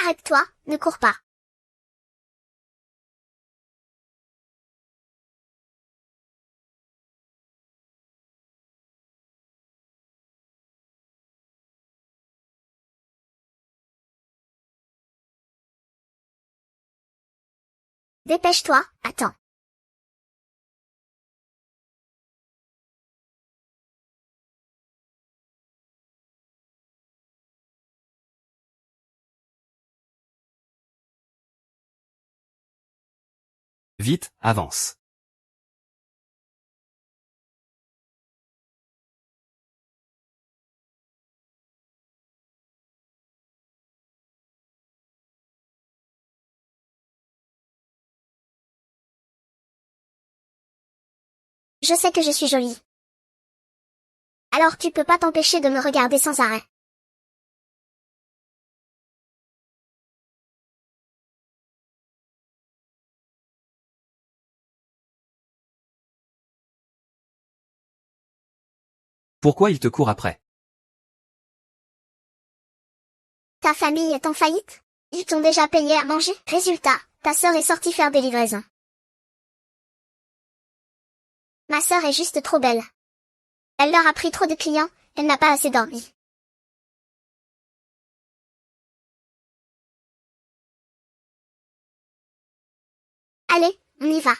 Arrête-toi, ne cours pas. Dépêche-toi, attends. Vite, avance. Je sais que je suis jolie. Alors tu peux pas t'empêcher de me regarder sans arrêt. Pourquoi il te court après? Ta famille est en faillite? Ils t'ont déjà payé à manger? Résultat, ta sœur est sortie faire des livraisons. Ma sœur est juste trop belle. Elle leur a pris trop de clients, elle n'a pas assez dormi. Allez, on y va.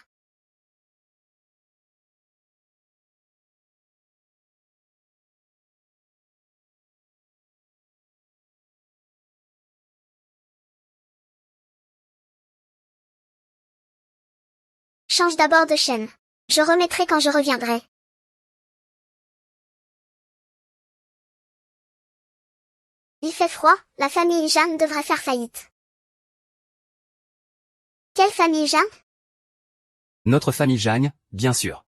Change d'abord de chaîne. Je remettrai quand je reviendrai. Il fait froid, la famille Jeanne devrait faire faillite. Quelle famille Jeanne? Notre famille Jagne, bien sûr.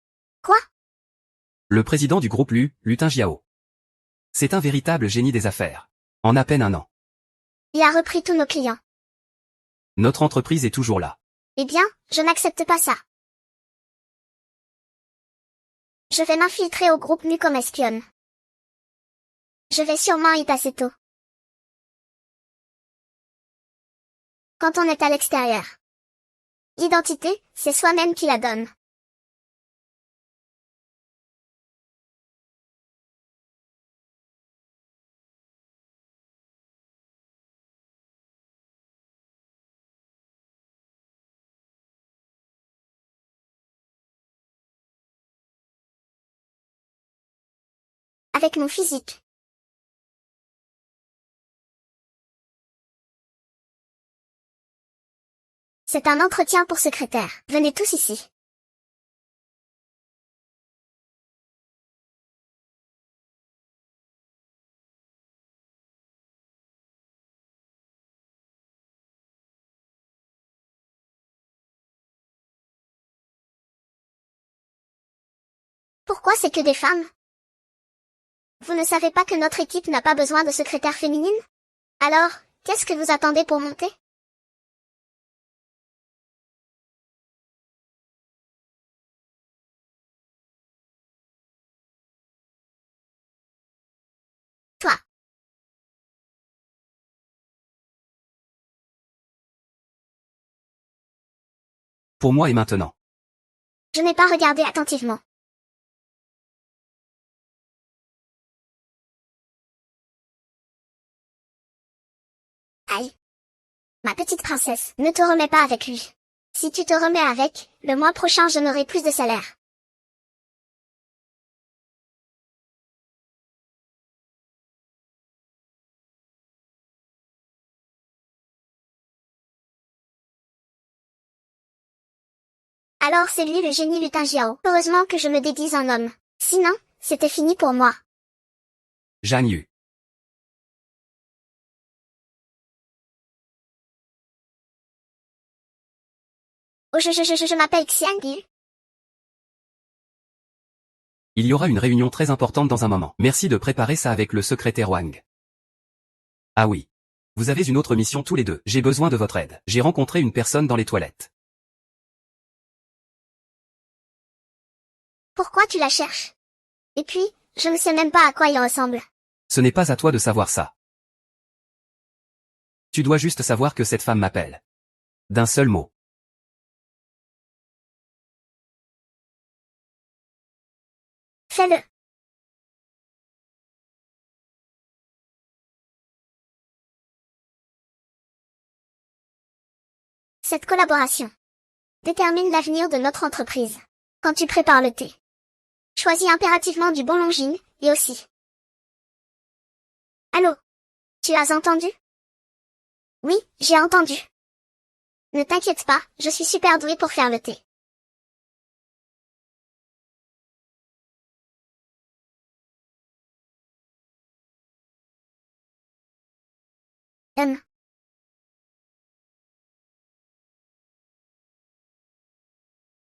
Quoi? Le président du groupe Lutin Jiao. C'est un véritable génie des affaires. En à peine un an. Il a repris tous nos clients. Notre entreprise est toujours là. Eh bien, je n'accepte pas ça. Je vais m'infiltrer au groupe Mu comme espionne. Je vais sûrement y passer tôt. Quand on est à l'extérieur. L'identité, c'est soi-même qui la donne. Avec mon physique. C'est un entretien pour secrétaire. Venez tous ici. Pourquoi c'est que des femmes? Vous ne savez pas que notre équipe n'a pas besoin de secrétaire féminine? Alors, qu'est-ce que vous attendez pour monter? Toi. Pour moi et maintenant. Je n'ai pas regardé attentivement. Aïe. Ma petite princesse, ne te remets pas avec lui. Si tu te remets avec, le mois prochain je n'aurai plus de salaire. Alors c'est lui le génie Lutin Jiao. Heureusement que je me déguise en homme. Sinon, c'était fini pour moi. Jagne Yu. Oh je m'appelle Xiang Yu. Il y aura une réunion très importante dans un moment. Merci de préparer ça avec le secrétaire Wang. Ah oui. Vous avez une autre mission tous les deux. J'ai besoin de votre aide. J'ai rencontré une personne dans les toilettes. Pourquoi tu la cherches? Et puis, je ne sais même pas à quoi il ressemble. Ce n'est pas à toi de savoir ça. Tu dois juste savoir que cette femme m'appelle. D'un seul mot. Fais-le. Cette collaboration détermine l'avenir de notre entreprise. Quand tu prépares le thé, choisis impérativement du bon Longines, et aussi. Allô? Tu as entendu? Oui, j'ai entendu. Ne t'inquiète pas, je suis super douée pour faire le thé.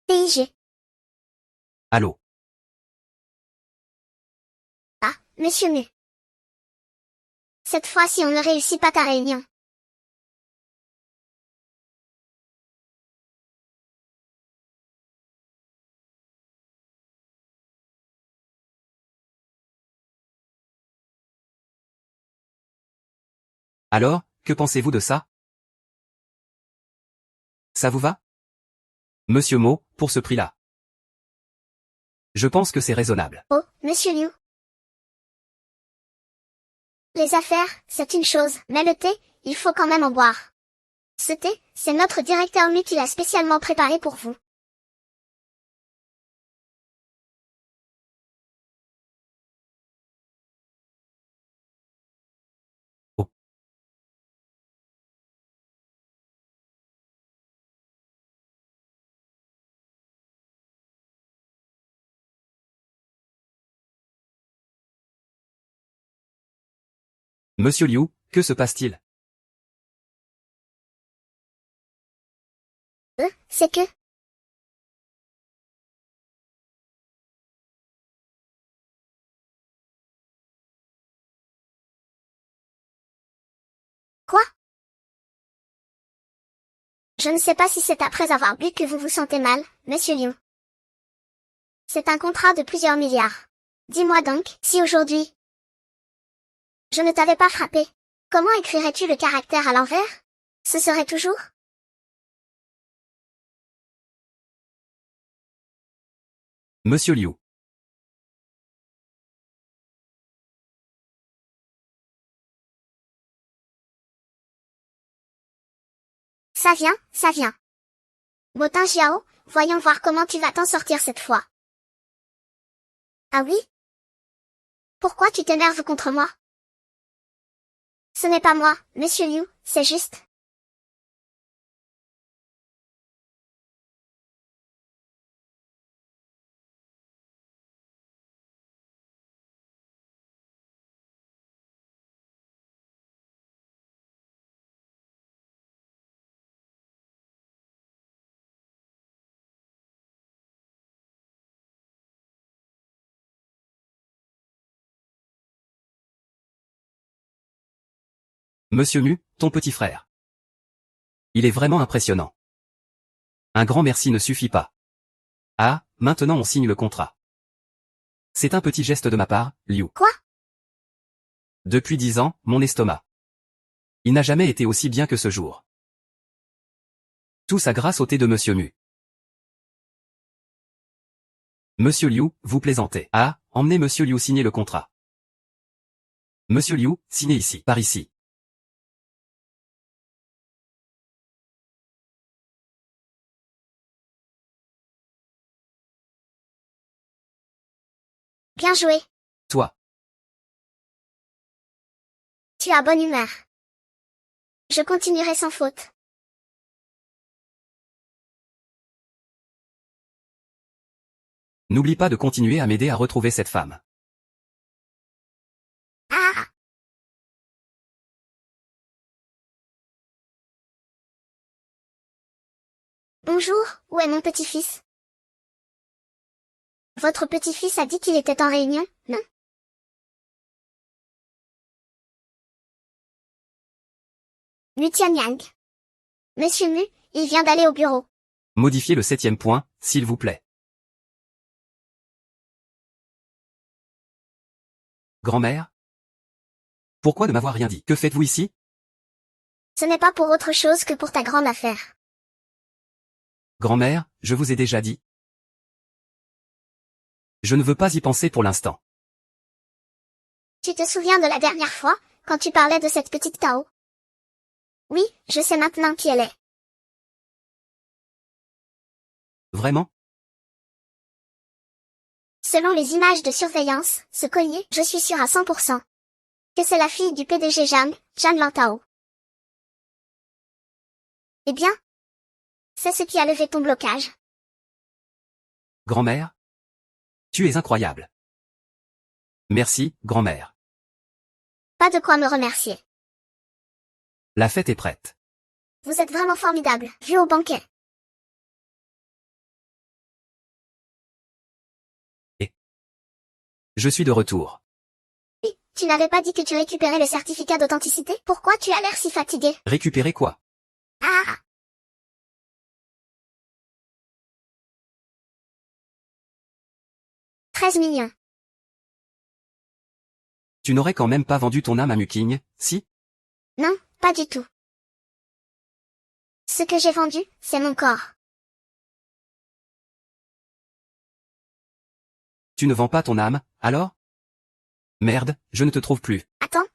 PIG. Allô? Ah, monsieur Mu. Cette fois-ci on ne réussit pas ta réunion. Alors, que pensez-vous de ça? Ça vous va? Monsieur Mo, pour ce prix-là. Je pense que c'est raisonnable. Oh, monsieur Liu. Les affaires, c'est une chose, mais le thé, il faut quand même en boire. Ce thé, c'est notre directeur Mu qui l'a spécialement préparé pour vous. Oh. Monsieur Liu, que se passe-t-il? C'est que, quoi? Je ne sais pas si c'est après avoir bu que vous vous sentez mal, monsieur Liu. C'est un contrat de plusieurs milliards. Dis-moi donc, si aujourd'hui, je ne t'avais pas frappé, comment écrirais-tu le caractère à l'envers? Ce serait toujours? Monsieur Liu. Ça vient, ça vient. Motin Xiao, voyons voir comment tu vas t'en sortir cette fois. Ah oui? Pourquoi tu t'énerves contre moi? Ce n'est pas moi, monsieur Liu, c'est juste. Monsieur Mu, ton petit frère. Il est vraiment impressionnant. Un grand merci ne suffit pas. Ah, maintenant on signe le contrat. C'est un petit geste de ma part, Liu. Quoi? Depuis 10 ans, mon estomac. Il n'a jamais été aussi bien que ce jour. Tout ça grâce au thé de Monsieur Mu. Monsieur Liu, vous plaisantez. Ah, emmenez Monsieur Liu signer le contrat. Monsieur Liu, signez ici, par ici. Bien joué. Toi. Tu as bonne humeur. Je continuerai sans faute. N'oublie pas de continuer à m'aider à retrouver cette femme. Ah! Bonjour, où est mon petit-fils? Votre petit-fils a dit qu'il était en réunion, non? Mu Tianyang. Monsieur Mu, il vient d'aller au bureau. Modifiez le 7e point, s'il vous plaît. Grand-mère? Pourquoi ne m'avoir rien dit? Que faites-vous ici? Ce n'est pas pour autre chose que pour ta grande affaire. Grand-mère, je vous ai déjà dit. Je ne veux pas y penser pour l'instant. Tu te souviens de la dernière fois, quand tu parlais de cette petite Tao? Oui, je sais maintenant qui elle est. Vraiment? Selon les images de surveillance, ce collier, je suis sûre à 100%. Que c'est la fille du PDG Jeanne Lantao. Eh bien? C'est ce qui a levé ton blocage. Grand-mère? Tu es incroyable. Merci, grand-mère. Pas de quoi me remercier. La fête est prête. Vous êtes vraiment formidable, vu au banquet. Et je suis de retour. Oui, tu n'avais pas dit que tu récupérais le certificat d'authenticité? Pourquoi tu as l'air si fatigué? Récupérer quoi? Ah! 13 millions. Tu n'aurais quand même pas vendu ton âme à Muking, si? Non, pas du tout. Ce que j'ai vendu, c'est mon corps. Tu ne vends pas ton âme, alors? Merde, je ne te trouve plus. Attends,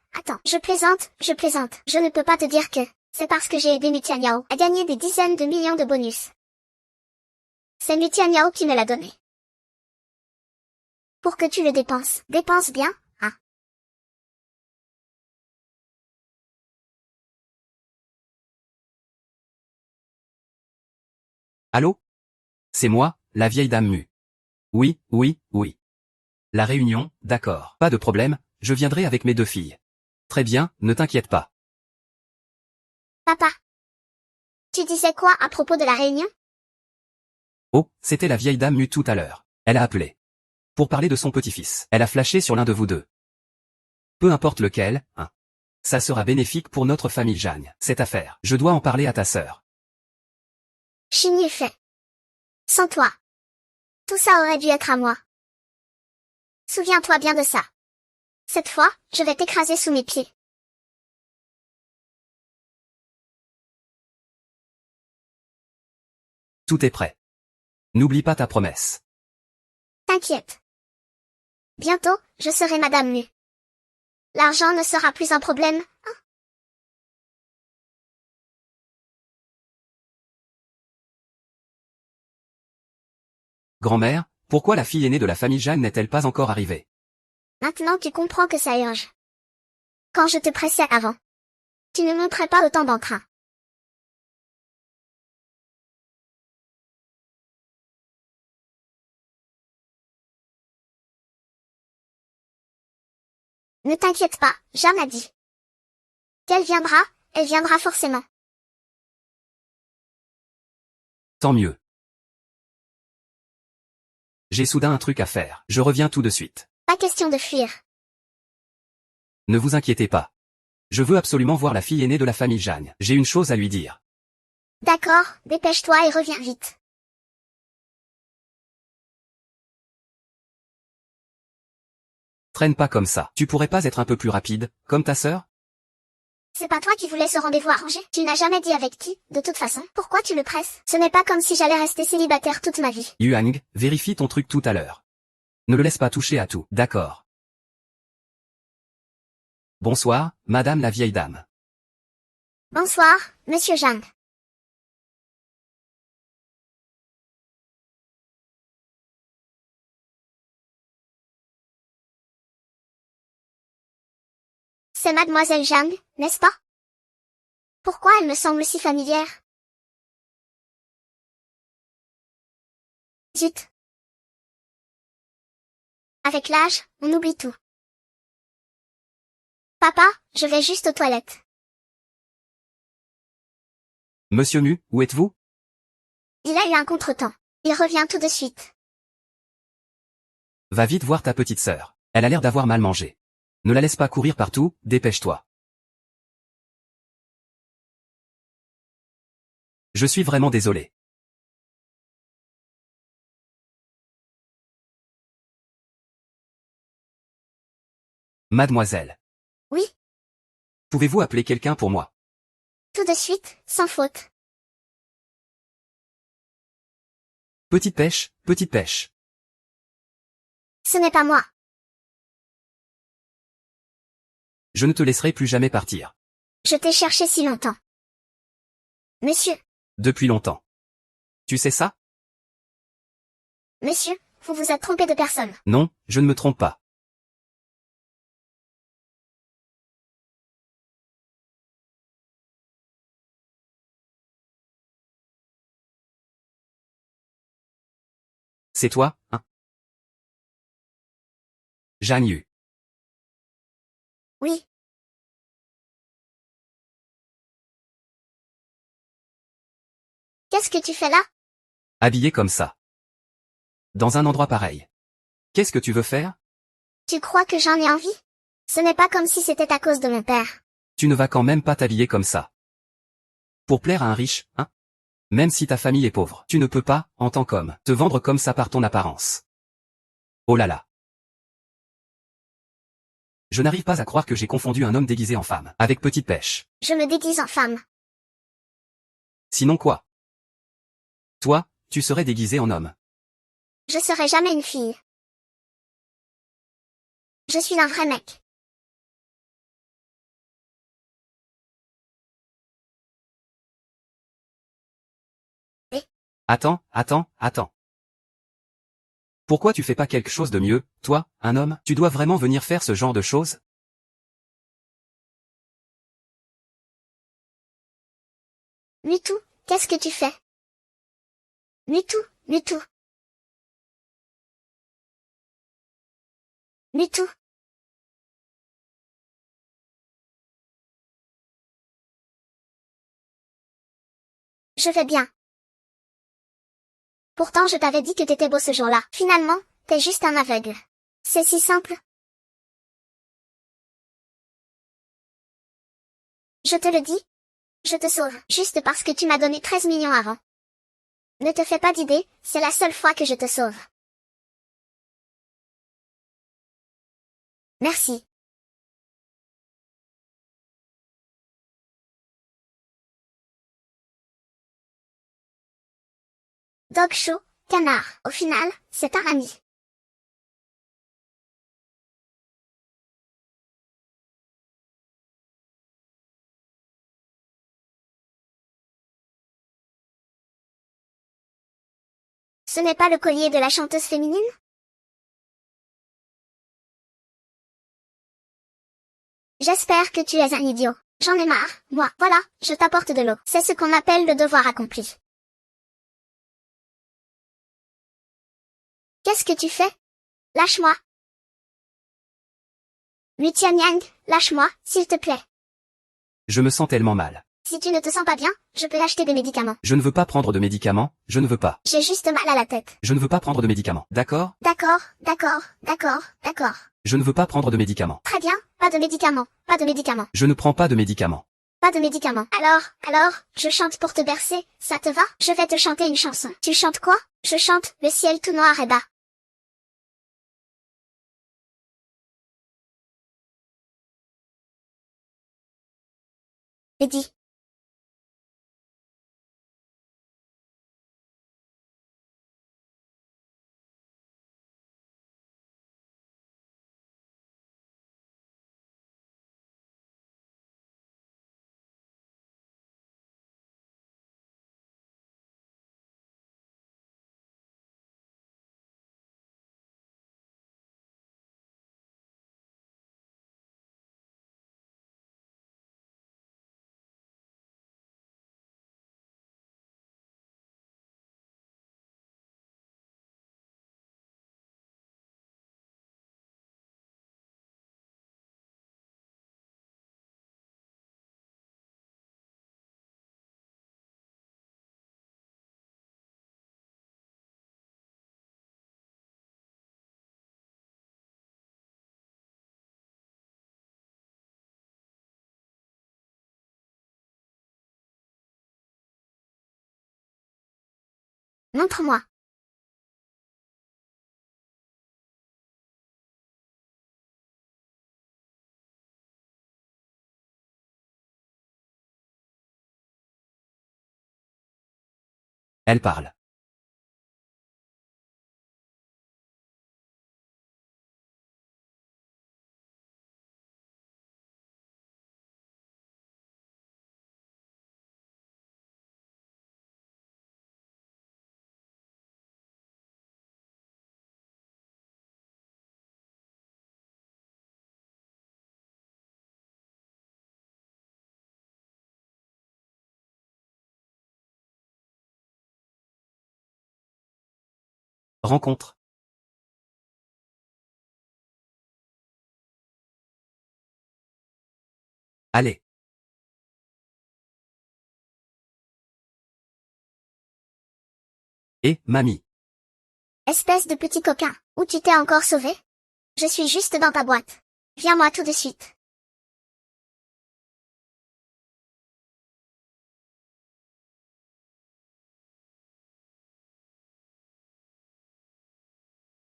je plaisante. Je ne peux pas te dire que c'est parce que j'ai aidé Mutia Niao à gagner des dizaines de millions de bonus. C'est Mutia Niao qui me l'a donné. Pour que tu le dépenses. Dépense bien, hein. Allô? C'est moi, la vieille dame Mu. Oui. La réunion, d'accord. Pas de problème, je viendrai avec mes 2 filles. Très bien, ne t'inquiète pas. Papa. Tu disais quoi à propos de la réunion? Oh, c'était la vieille dame Mu tout à l'heure. Elle a appelé. Pour parler de son petit-fils. Elle a flashé sur l'un de vous deux. Peu importe lequel, hein. Ça sera bénéfique pour notre famille Jeanne. Cette affaire, je dois en parler à ta sœur. Chigny fait. Sans toi. Tout ça aurait dû être à moi. Souviens-toi bien de ça. Cette fois, je vais t'écraser sous mes pieds. Tout est prêt. N'oublie pas ta promesse. T'inquiète. Bientôt, je serai Madame Mu. L'argent ne sera plus un problème, hein? Grand-mère, pourquoi la fille aînée de la famille Jeanne n'est-elle pas encore arrivée? Maintenant tu comprends que ça urge. Quand je te pressais avant, tu ne montrais pas autant d'entrain. Ne t'inquiète pas, Jeanne a dit. Qu'elle viendra, elle viendra forcément. Tant mieux. J'ai soudain un truc à faire. Je reviens tout de suite. Pas question de fuir. Ne vous inquiétez pas. Je veux absolument voir la fille aînée de la famille Jeanne. J'ai une chose à lui dire. D'accord, dépêche-toi et reviens vite. Traîne pas comme ça. Tu pourrais pas être un peu plus rapide, comme ta sœur? C'est pas toi qui voulais ce rendez-vous arrangé? Tu n'as jamais dit avec qui, de toute façon. Pourquoi tu le presses? Ce n'est pas comme si j'allais rester célibataire toute ma vie. Yuang, vérifie ton truc tout à l'heure. Ne le laisse pas toucher à tout, d'accord? Bonsoir, madame la vieille dame. Bonsoir, monsieur Zhang. C'est mademoiselle Zhang, n'est-ce pas? Pourquoi elle me semble si familière? Zut. Avec l'âge, on oublie tout. Papa, je vais juste aux toilettes. Monsieur Mu, où êtes-vous? Il a eu un contretemps. Il revient tout de suite. Va vite voir ta petite sœur. Elle a l'air d'avoir mal mangé. Ne la laisse pas courir partout, dépêche-toi. Je suis vraiment désolé. Mademoiselle. Oui, Pouvez-vous appeler quelqu'un pour moi? Tout de suite, sans faute. Petite pêche, petite pêche. Ce n'est pas moi. Je ne te laisserai plus jamais partir. Je t'ai cherché si longtemps. Monsieur, Depuis longtemps. Tu sais ça? monsieur, vous vous êtes trompé de personne. Non, je ne me trompe pas. C'est toi, hein? Zhang Yu. Oui. Qu'est-ce que tu fais là? Habillé comme ça. Dans un endroit pareil. Qu'est-ce que tu veux faire? Tu crois que j'en ai envie? Ce n'est pas comme si c'était à cause de mon père. Tu ne vas quand même pas t'habiller comme ça. Pour plaire à un riche, hein? Même si ta famille est pauvre, tu ne peux pas, en tant qu'homme, te vendre comme ça par ton apparence. Oh là là. Je n'arrive pas à croire que j'ai confondu un homme déguisé en femme, avec petite pêche. Je me déguise en femme. Sinon quoi? Toi, tu serais déguisé en homme. Je serai jamais une fille. Je suis un vrai mec. Attends. Pourquoi tu fais pas quelque chose de mieux, toi, un homme? Tu dois vraiment venir faire ce genre de choses? Mutou, qu'est-ce que tu fais? Mutou, Mutou. Mutou. Je vais bien. Pourtant je t'avais dit que t'étais beau ce jour-là. Finalement, t'es juste un aveugle. C'est si simple. Je te le dis. Je te sauve, juste parce que tu m'as donné 13 millions avant. Ne te fais pas d'idée, c'est la seule fois que je te sauve. Merci. Dog show, canard, au final, c'est un ami. Ce n'est pas le collier de la chanteuse féminine? J'espère que tu es un idiot. J'en ai marre, moi. Voilà, je t'apporte de l'eau. C'est ce qu'on appelle le devoir accompli. Qu'est-ce que tu fais? Lâche-moi. Mutianyang, lâche-moi, s'il te plaît. Je me sens tellement mal. Si tu ne te sens pas bien, je peux acheter des médicaments. Je ne veux pas prendre de médicaments, je ne veux pas. J'ai juste mal à la tête. Je ne veux pas prendre de médicaments. D'accord? D'accord. Je ne veux pas prendre de médicaments. Très bien, pas de médicaments, pas de médicaments, Je ne prends pas de médicaments. pas de médicaments. Alors, je chante pour te bercer, ça te va? Je vais te chanter une chanson. Tu chantes quoi? Je chante Le ciel tout noir et bas. Eddie. Montre-moi. Elle parle. Rencontre. Allez. Et, mamie. Espèce de petit coquin, où tu t'es encore sauvé? Je suis juste dans ta boîte. Viens-moi tout de suite.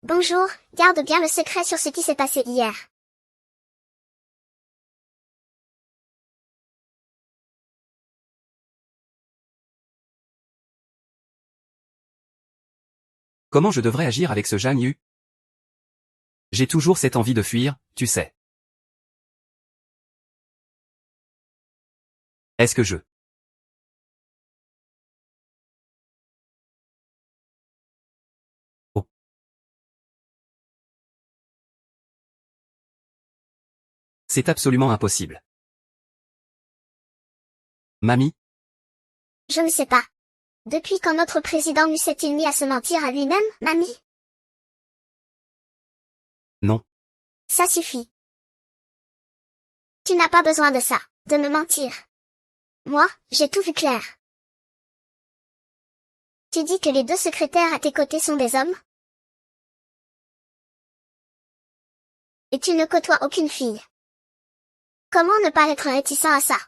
Bonjour, garde bien le secret sur ce qui s'est passé hier. Comment je devrais agir avec ce Zhang Yu? J'ai toujours cette envie de fuir, tu sais. Est-ce que je... Oh. C'est absolument impossible. Mamie? Je ne sais pas. Depuis quand notre président nous s'est-il mis à se mentir à lui-même, mamie? Non. Ça suffit. Tu n'as pas besoin de ça, de me mentir. Moi, j'ai tout vu clair. Tu dis que les deux secrétaires à tes côtés sont des hommes? Et tu ne côtoies aucune fille. Comment ne pas être réticent à ça?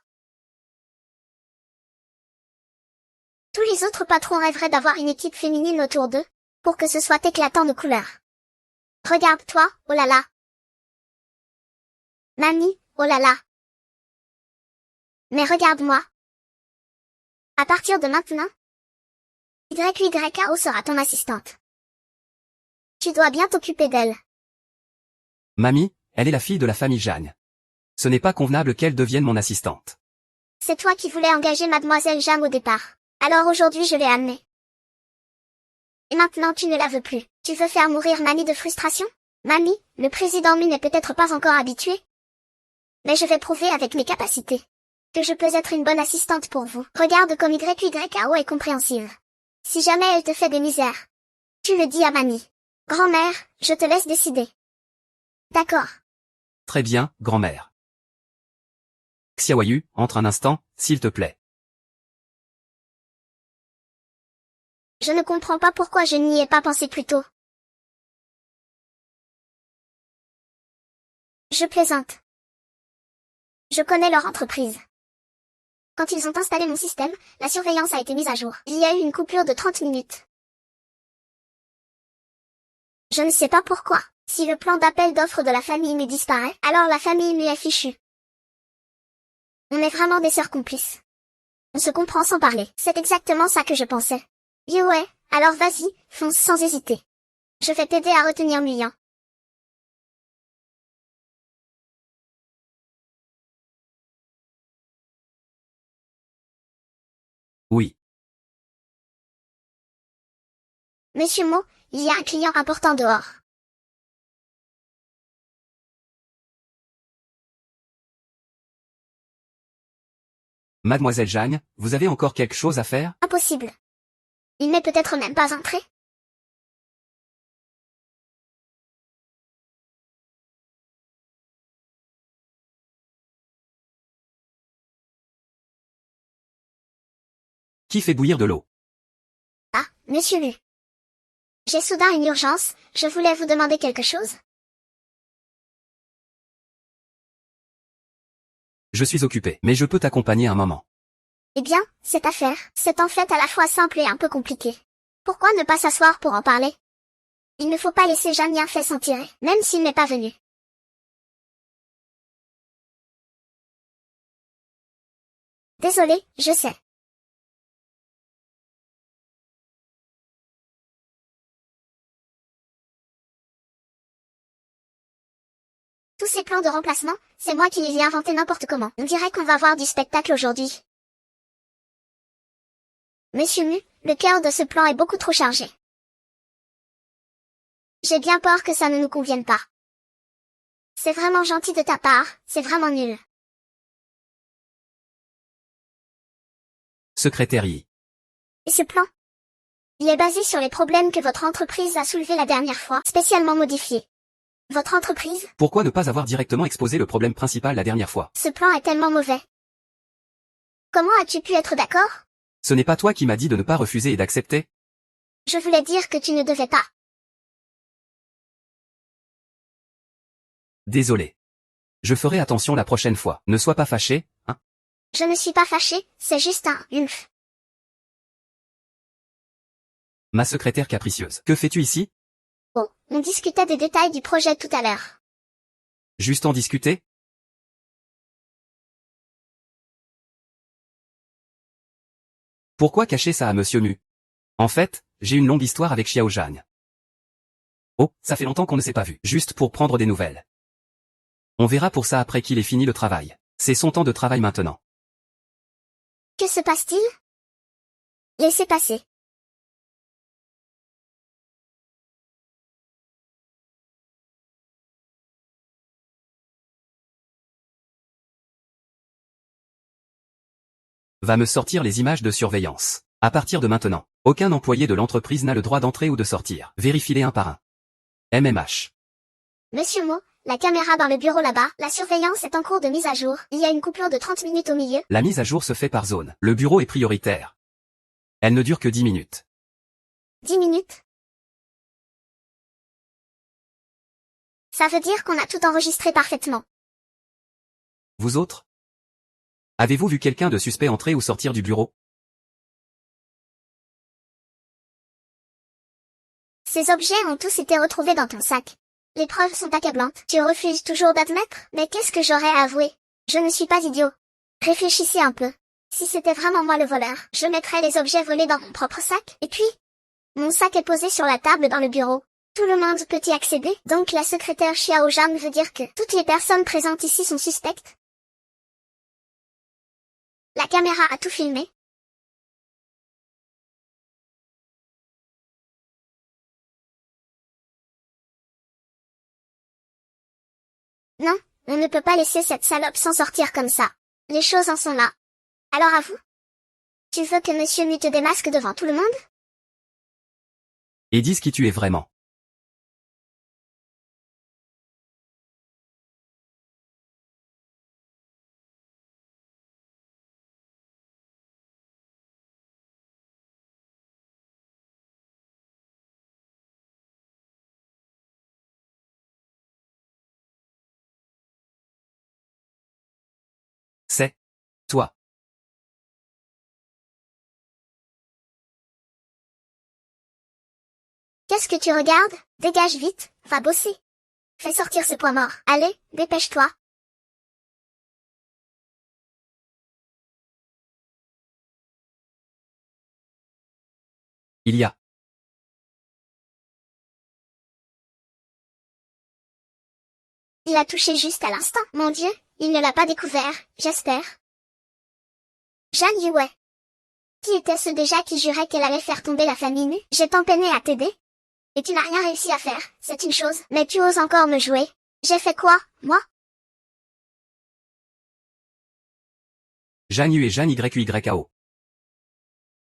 Tous les autres patrons rêveraient d'avoir une équipe féminine autour d'eux, pour que ce soit éclatant de couleurs. Regarde-toi, oh là là. Mamie, oh là là. Mais regarde-moi. À partir de maintenant, YYKO sera ton assistante. Tu dois bien t'occuper d'elle. Mamie, elle est la fille de la famille Jeanne. Ce n'est pas convenable qu'elle devienne mon assistante. C'est toi qui voulais engager mademoiselle Jam au départ. Alors aujourd'hui je l'ai amenée. Et maintenant tu ne la veux plus. Tu veux faire mourir Mamie de frustration? Mamie, le président lui n'est peut-être pas encore habitué. Mais je vais prouver avec mes capacités que je peux être une bonne assistante pour vous. Regarde comme YYKO est compréhensive. Si jamais elle te fait des misères, tu le dis à Mamie. Grand-mère, je te laisse décider. D'accord. Très bien, grand-mère. Xiaoyu, entre un instant, s'il te plaît. Je ne comprends pas pourquoi je n'y ai pas pensé plus tôt. Je plaisante. Je connais leur entreprise. Quand ils ont installé mon système, la surveillance a été mise à jour. Il y a eu une coupure de 30 minutes. Je ne sais pas pourquoi. Si le plan d'appel d'offres de la famille Mu disparaît, alors la famille Mu est fichue. On est vraiment des sœurs complices. On se comprend sans parler. C'est exactement ça que je pensais. Ouais, alors vas-y, fonce sans hésiter. Je vais t'aider à retenir Muyan. Oui. Monsieur Mo, il y a un client important dehors. Mademoiselle Jeanne, vous avez encore quelque chose à faire? Impossible. Il n'est peut-être même pas entré. Qui fait bouillir de l'eau? Ah, monsieur Lu. J'ai soudain une urgence, je voulais vous demander quelque chose. Je suis occupé, mais je peux t'accompagner un moment. Eh bien, cette affaire, c'est en fait à la fois simple et un peu compliqué. Pourquoi ne pas s'asseoir pour en parler? Il ne faut pas laisser Janien fait s'en tirer, même s'il n'est pas venu. Désolé, je sais. Tous ces plans de remplacement, c'est moi qui les ai inventés n'importe comment. On dirait qu'on va voir du spectacle aujourd'hui. Monsieur Mu, le cœur de ce plan est beaucoup trop chargé. J'ai bien peur que ça ne nous convienne pas. C'est vraiment gentil de ta part, c'est vraiment nul. Secrétaire I. Et ce plan? Il est basé sur les problèmes que votre entreprise a soulevés la dernière fois, spécialement modifiés. Votre entreprise? Pourquoi ne pas avoir directement exposé le problème principal la dernière fois? Ce plan est tellement mauvais. Comment as-tu pu être d'accord? Ce n'est pas toi qui m'as dit de ne pas refuser et d'accepter? Je voulais dire que tu ne devais pas. Désolé. Je ferai attention la prochaine fois. Ne sois pas fâché, hein? Je ne suis pas fâchée, c'est juste un « ulf ». Ma secrétaire capricieuse. Que fais-tu ici? Oh, on discutait des détails du projet tout à l'heure. Juste en discuter? Pourquoi cacher ça à Monsieur Mu? En fait, j'ai une longue histoire avec Xiao Zhan. Oh, ça fait longtemps qu'on ne s'est pas vu. Juste pour prendre des nouvelles. On verra pour ça après qu'il ait fini le travail. C'est son temps de travail maintenant. Que se passe-t-il? Laissez passer. Va me sortir les images de surveillance. À partir de maintenant, aucun employé de l'entreprise n'a le droit d'entrer ou de sortir. Vérifie-les un par un. MMH. Monsieur Mo, la caméra dans le bureau là-bas, la surveillance est en cours de mise à jour. Il y a une coupure de 30 minutes au milieu. La mise à jour se fait par zone. Le bureau est prioritaire. Elle ne dure que 10 minutes. 10 minutes? Ça veut dire qu'on a tout enregistré parfaitement. Vous autres? Avez-vous vu quelqu'un de suspect entrer ou sortir du bureau? Ces objets ont tous été retrouvés dans ton sac. Les preuves sont accablantes. Tu refuses toujours d'admettre? Mais qu'est-ce que j'aurais à avouer? Je ne suis pas idiot. Réfléchissez un peu. Si c'était vraiment moi le voleur, je mettrais les objets volés dans mon propre sac. Et puis, mon sac est posé sur la table dans le bureau. Tout le monde peut y accéder. Donc la secrétaire Xiao Zhan veut dire que toutes les personnes présentes ici sont suspectes. La caméra a tout filmé. Non, on ne peut pas laisser cette salope s'en sortir comme ça. Les choses en sont là. Alors à vous? Tu veux que Monsieur Mu te démasque devant tout le monde? Et dis qui tu es vraiment. C'est toi. Qu'est-ce que tu regardes? Dégage vite, va bosser. Fais sortir ce poids mort. Allez, dépêche-toi. Il y a. Il a touché juste à l'instant. Mon Dieu, il ne l'a pas découvert, j'espère. Jeanne Yue. Qui était ce déjà qui jurait qu'elle allait faire tomber la famille nue? J'ai tant peiné à t'aider. Et tu n'as rien réussi à faire, c'est une chose. Mais tu oses encore me jouer. J'ai fait quoi, moi? Zhan Yu et Zhan YYAO.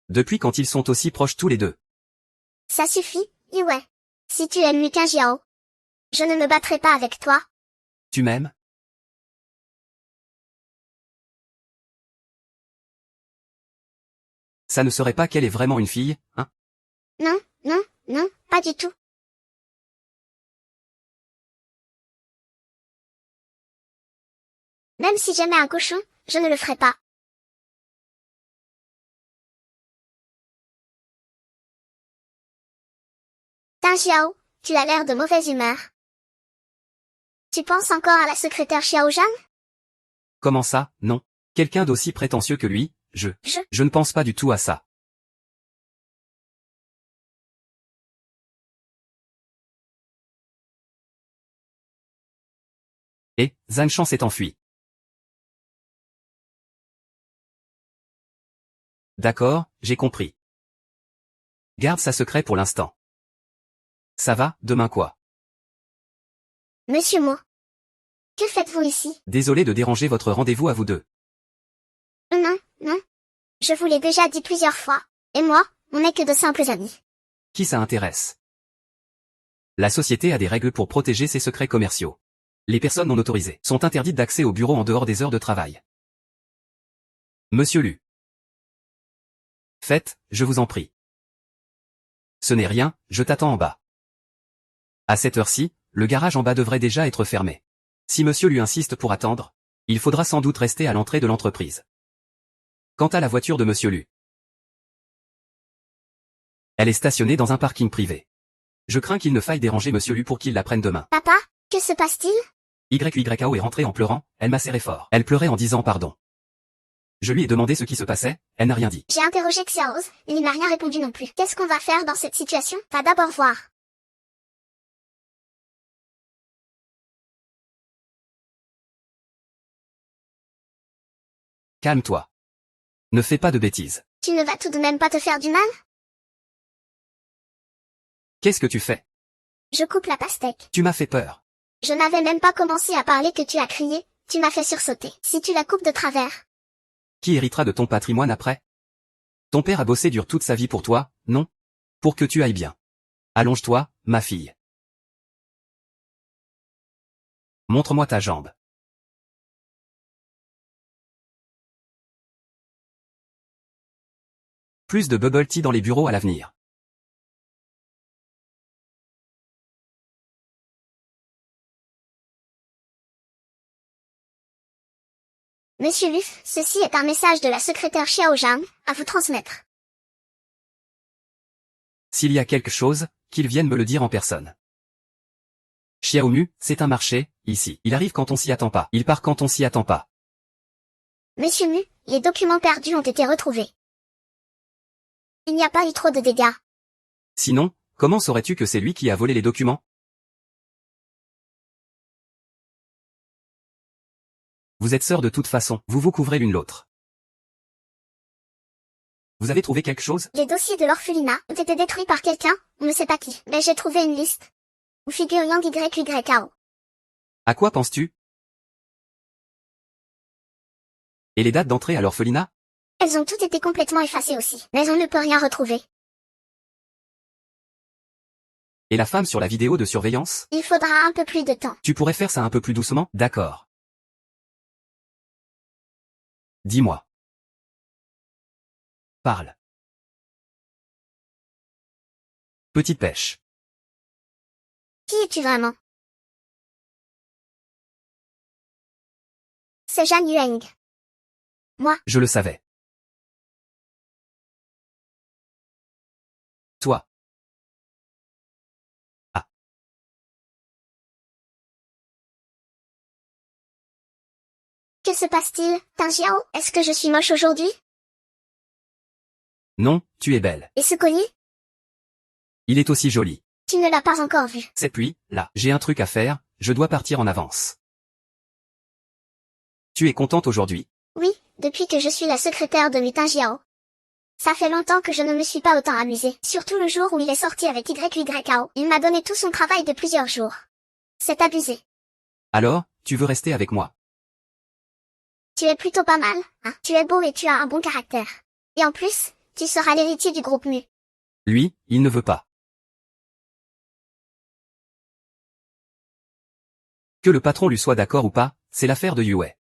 Depuis quand ils sont aussi proches tous les deux? Ça suffit, Yue. Si tu aimes Luca Jiao, je ne me battrai pas avec toi. Tu m'aimes? Ça ne serait pas qu'elle est vraiment une fille, hein? Non, non, non, pas du tout. Même si j'aimais un cochon, je ne le ferais pas. Ding Xiao, tu as l'air de mauvaise humeur. Tu penses encore à la secrétaire Xiao Zhan? Comment ça, non? Quelqu'un d'aussi prétentieux que lui, je ne pense pas du tout à ça. Et, Zhang Shan s'est enfui. D'accord, j'ai compris. Garde ça secret pour l'instant. Ça va, demain quoi? Monsieur Mo. Que faites-vous ici? Désolé de déranger votre rendez-vous à vous deux. Non, non. Je vous l'ai déjà dit plusieurs fois. Et moi, on n'est que de simples amis. Qui ça intéresse? La société a des règles pour protéger ses secrets commerciaux. Les personnes non autorisées sont interdites d'accès au bureau en dehors des heures de travail. Monsieur Lu. Faites, je vous en prie. Ce n'est rien, je t'attends en bas. À cette heure-ci, le garage en bas devrait déjà être fermé. Si monsieur Lu insiste pour attendre, il faudra sans doute rester à l'entrée de l'entreprise. Quant à la voiture de monsieur Lu, elle est stationnée dans un parking privé. Je crains qu'il ne faille déranger monsieur Lu pour qu'il la prenne demain. Papa, que se passe-t-il? YYAO est rentrée en pleurant, elle m'a serré fort. Elle pleurait en disant pardon. Je lui ai demandé ce qui se passait, elle n'a rien dit. J'ai interrogé Xiaoz, il n'a rien répondu non plus. Qu'est-ce qu'on va faire dans cette situation? Va d'abord voir. Calme-toi. Ne fais pas de bêtises. Tu ne vas tout de même pas te faire du mal? Qu'est-ce que tu fais? Je coupe la pastèque. Tu m'as fait peur. Je n'avais même pas commencé à parler que tu as crié, tu m'as fait sursauter. Si tu la coupes de travers. Qui héritera de ton patrimoine après? Ton père a bossé dur toute sa vie pour toi, non? Pour que tu ailles bien. Allonge-toi, ma fille. Montre-moi ta jambe. Plus de bubble tea dans les bureaux à l'avenir. Monsieur Lu, ceci est un message de la secrétaire Xiao Zhang, à vous transmettre. S'il y a quelque chose, qu'ils viennent me le dire en personne. Xiaomu, c'est un marché, ici. Il arrive quand on s'y attend pas. Il part quand on s'y attend pas. Monsieur Mu, les documents perdus ont été retrouvés. Il n'y a pas eu trop de dégâts. Sinon, comment saurais-tu que c'est lui qui a volé les documents? Vous êtes sœurs de toute façon, vous vous couvrez l'une l'autre. Vous avez trouvé quelque chose? Les dossiers de l'orphelinat ont été détruits par quelqu'un, on ne sait pas qui, mais j'ai trouvé une liste. Où figure Yang YYAO. À quoi penses-tu? Et les dates d'entrée à l'orphelinat? Elles ont toutes été complètement effacées aussi, mais on ne peut rien retrouver. Et la femme sur la vidéo de surveillance? Il faudra un peu plus de temps. Tu pourrais faire ça un peu plus doucement? D'accord. Dis-moi. Parle. Petite pêche. Qui es-tu vraiment? C'est Zhang Yueng. Moi. Je le savais. Toi. Ah. Que se passe-t-il, Tang Jiao? Est-ce que je suis moche aujourd'hui? Non, tu es belle. Et ce collier? Il est aussi joli. Tu ne l'as pas encore vu. Cette pluie, là, j'ai un truc à faire, je dois partir en avance. Tu es contente aujourd'hui? Oui, depuis que je suis la secrétaire de Tang Jiao. Ça fait longtemps que je ne me suis pas autant amusée, surtout le jour où il est sorti avec YYAO. Il m'a donné tout son travail de plusieurs jours. C'est abusé. Alors, tu veux rester avec moi? Tu es plutôt pas mal, hein. Tu es beau et tu as un bon caractère. Et en plus, tu seras l'héritier du groupe Mu. Lui, il ne veut pas. Que le patron lui soit d'accord ou pas, c'est l'affaire de Yue.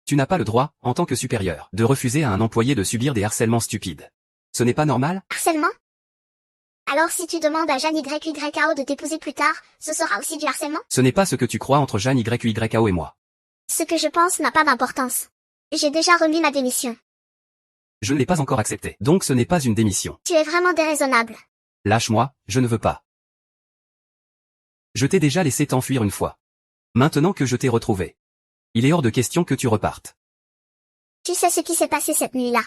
Tu n'as pas le droit, en tant que supérieur, de refuser à un employé de subir des harcèlements stupides. Ce n'est pas normal? Harcèlement? Alors si tu demandes à Jeanne YYAO de t'épouser plus tard, ce sera aussi du harcèlement? Ce n'est pas ce que tu crois entre Jeanne YYAO et moi. Ce que je pense n'a pas d'importance. J'ai déjà remis ma démission. Je ne l'ai pas encore accepté, donc ce n'est pas une démission. Tu es vraiment déraisonnable. Lâche-moi, je ne veux pas. Je t'ai déjà laissé t'enfuir une fois. Maintenant que je t'ai retrouvé, il est hors de question que tu repartes. Tu sais ce qui s'est passé cette nuit-là.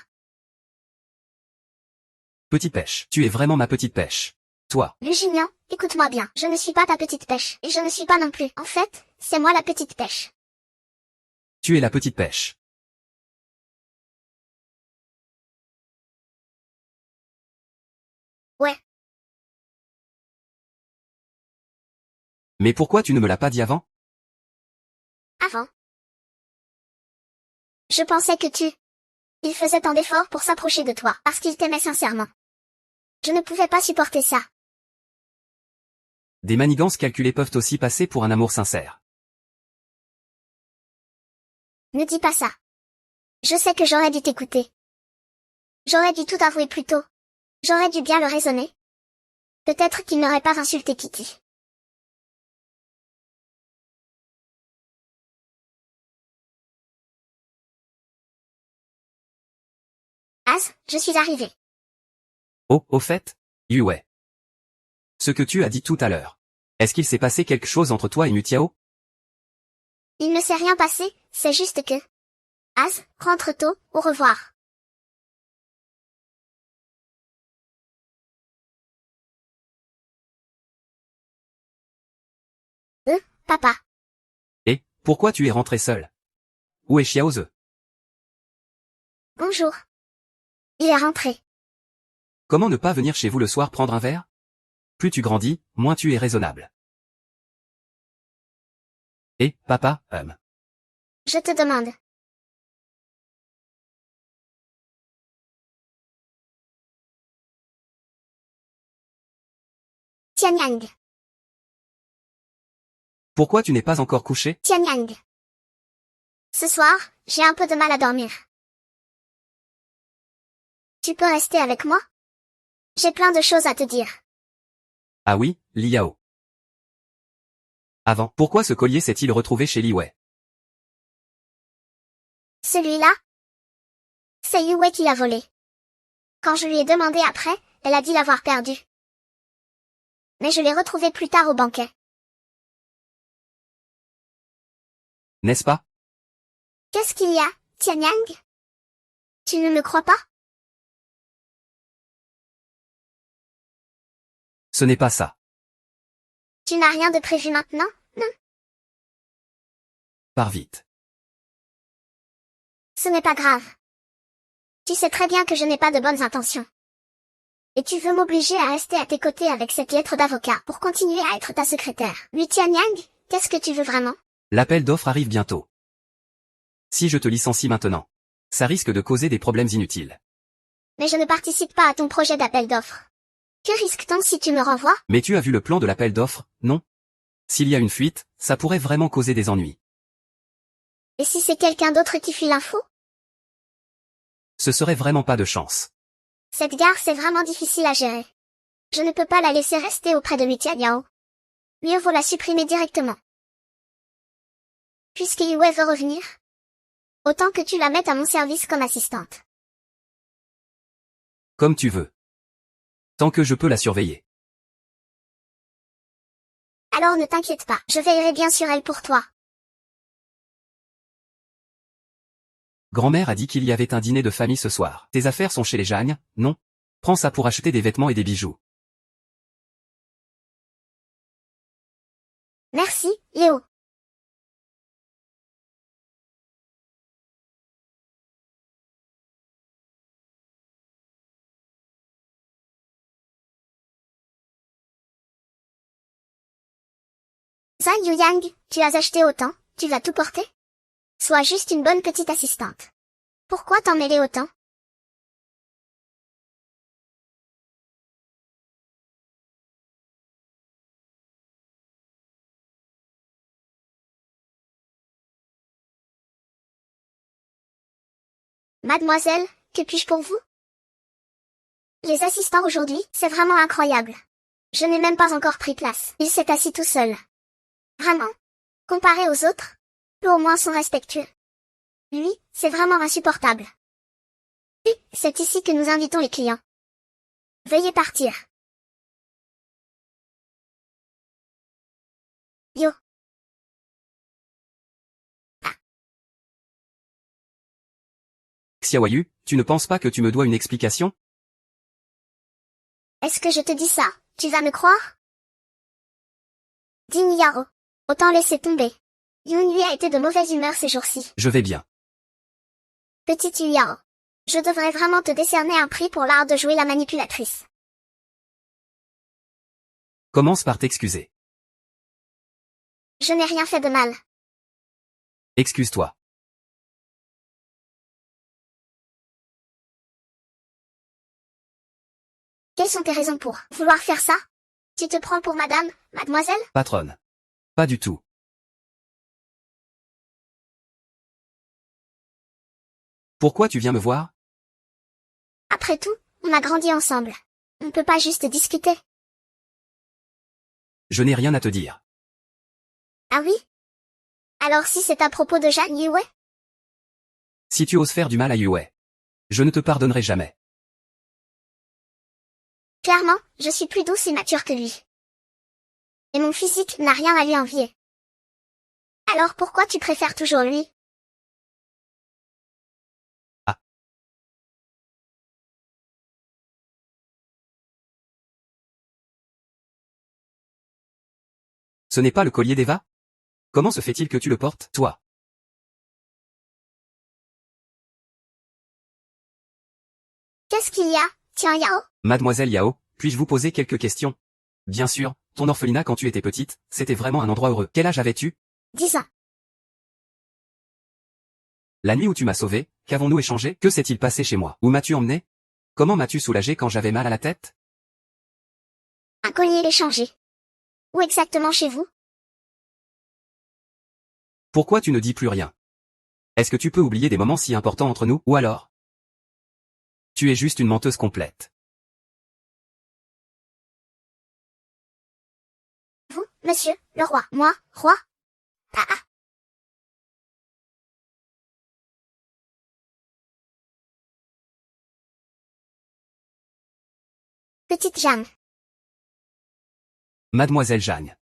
Petite pêche, tu es vraiment ma petite pêche. Toi. Luginien, écoute-moi bien, je ne suis pas ta petite pêche, et je ne suis pas non plus. En fait, c'est moi la petite pêche. Tu es la petite pêche. Ouais. Mais pourquoi tu ne me l'as pas dit avant? Avant. Je pensais que il faisait tant d'efforts pour s'approcher de toi, parce qu'il t'aimait sincèrement. Je ne pouvais pas supporter ça. Des manigances calculées peuvent aussi passer pour un amour sincère. Ne dis pas ça. Je sais que j'aurais dû t'écouter. J'aurais dû tout avouer plus tôt. J'aurais dû bien le raisonner. Peut-être qu'il n'aurait pas insulté Kitty. Az, je suis arrivée. Oh, au fait, Yue. Ce que tu as dit tout à l'heure. Est-ce qu'il s'est passé quelque chose entre toi et Mutiao? Il ne s'est rien passé, c'est juste que... Az, rentre tôt, au revoir. Papa. Et, pourquoi tu es rentré seul? Où est Xiaoze? Bonjour. Il est rentré. Comment ne pas venir chez vous le soir prendre un verre? Plus tu grandis, moins tu es raisonnable. Et, papa, Je te demande. Tianyang. pourquoi tu n'es pas encore couché? Tianyang. Ce soir, j'ai un peu de mal à dormir. Tu peux rester avec moi? J'ai plein de choses à te dire. Ah oui, Liao. Avant, pourquoi ce collier s'est-il retrouvé chez Li Wei? Celui-là? C'est Yue qui l'a volé. Quand je lui ai demandé après, elle a dit l'avoir perdu. Mais je l'ai retrouvé plus tard au banquet. N'est-ce pas? Qu'est-ce qu'il y a, Tianyang? Tu ne me crois pas? Ce n'est pas ça. Tu n'as rien de prévu maintenant, non? Pars vite. Ce n'est pas grave. Tu sais très bien que je n'ai pas de bonnes intentions. Et tu veux m'obliger à rester à tes côtés avec cette lettre d'avocat pour continuer à être ta secrétaire. Oui, Tianyang, qu'est-ce que tu veux vraiment? L'appel d'offres arrive bientôt. Si je te licencie maintenant, ça risque de causer des problèmes inutiles. Mais je ne participe pas à ton projet d'appel d'offres. Que risque-t-on si tu me renvoies? Mais tu as vu le plan de l'appel d'offres, non? S'il y a une fuite, ça pourrait vraiment causer des ennuis. Et si c'est quelqu'un d'autre qui fuit l'info? Ce serait vraiment pas de chance. Cette gare c'est vraiment difficile à gérer. Je ne peux pas la laisser rester auprès de lui Tianyao. Mieux vaut la supprimer directement. Puisque Yue veut revenir, autant que tu la mettes à mon service comme assistante. Comme tu veux. Tant que je peux la surveiller. Alors ne t'inquiète pas, je veillerai bien sur elle pour toi. Grand-mère a dit qu'il y avait un dîner de famille ce soir. Tes affaires sont chez les Jagnes, non? Prends ça pour acheter des vêtements et des bijoux. Merci, Léo. Zhang Yuyang, tu as acheté autant, tu vas tout porter? Sois juste une bonne petite assistante. Pourquoi t'en mêler autant? Mademoiselle, que puis-je pour vous? Les assistants aujourd'hui, c'est vraiment incroyable. Je n'ai même pas encore pris place. Il s'est assis tout seul. Vraiment. Comparé aux autres, eux au moins sont respectueux. Lui, c'est vraiment insupportable. Puis, c'est ici que nous invitons les clients. Veuillez partir. Yo. Xiaoyu, tu ne penses pas que tu me dois une explication? Est-ce que je te dis ça, tu vas me croire? Digne Yaro. Autant laisser tomber. Yunyi a été de mauvaise humeur ces jours-ci. Je vais bien. Petite Yuyao. Je devrais vraiment te décerner un prix pour l'art de jouer la manipulatrice. Commence par t'excuser. Je n'ai rien fait de mal. Excuse-toi. Quelles sont tes raisons pour vouloir faire ça? Tu te prends pour madame, mademoiselle? Patronne. Pas du tout. Pourquoi tu viens me voir? Après tout, on a grandi ensemble. On ne peut pas juste discuter. Je n'ai rien à te dire. Ah oui? Alors si c'est à propos de Jeanne Yue? Si tu oses faire du mal à Yue, je ne te pardonnerai jamais. Clairement, je suis plus douce et mature que lui. Et mon physique n'a rien à lui envier. Alors pourquoi tu préfères toujours lui? Ah. Ce n'est pas le collier d'Eva? Comment se fait-il que tu le portes, toi? Qu'est-ce qu'il y a, tiens Yao? Mademoiselle Yao, puis-je vous poser quelques questions? Bien sûr, ton orphelinat quand tu étais petite, c'était vraiment un endroit heureux. Quel âge avais-tu? 10 ans. La nuit où tu m'as sauvé, qu'avons-nous échangé? Que s'est-il passé chez moi? Où m'as-tu emmené? Comment m'as-tu soulagé quand j'avais mal à la tête? Un collier échangé. Où exactement chez vous? Pourquoi tu ne dis plus rien? Est-ce que tu peux oublier des moments si importants entre nous, ou alors? Tu es juste une menteuse complète. Vous, monsieur, le roi. Moi, roi? Ah ah. Petite Jeanne. Mademoiselle Jeanne.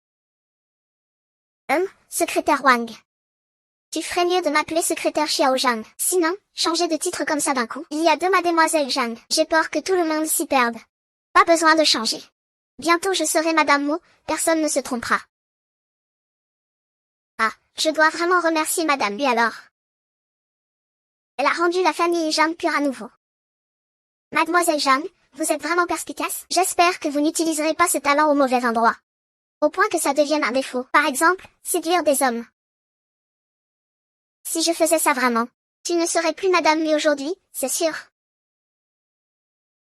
Secrétaire Wang. Tu ferais mieux de m'appeler secrétaire Xiao Jeanne. Sinon, changer de titre comme ça d'un coup. Il y a deux mademoiselles Jeanne. J'ai peur que tout le monde s'y perde. Pas besoin de changer. Bientôt je serai Madame Mo, personne ne se trompera. Ah, je dois vraiment remercier Madame Lui alors. Elle a rendu la famille Jeanne pure à nouveau. Mademoiselle Jeanne, vous êtes vraiment perspicace. J'espère que vous n'utiliserez pas ce talent au mauvais endroit. Au point que ça devienne un défaut. Par exemple, séduire des hommes. Si je faisais ça vraiment, tu ne serais plus Madame Lui aujourd'hui, c'est sûr.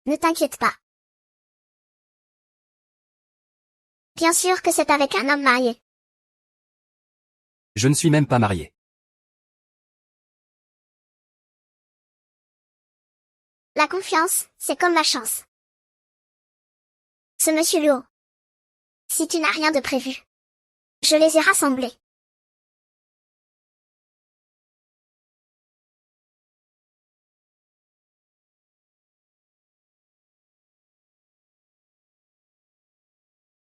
Ne t'inquiète pas. Bien sûr que c'est avec un homme marié. Je ne suis même pas marié. La confiance, c'est comme la chance. Ce monsieur Luo. Si tu n'as rien de prévu. Je les ai rassemblés.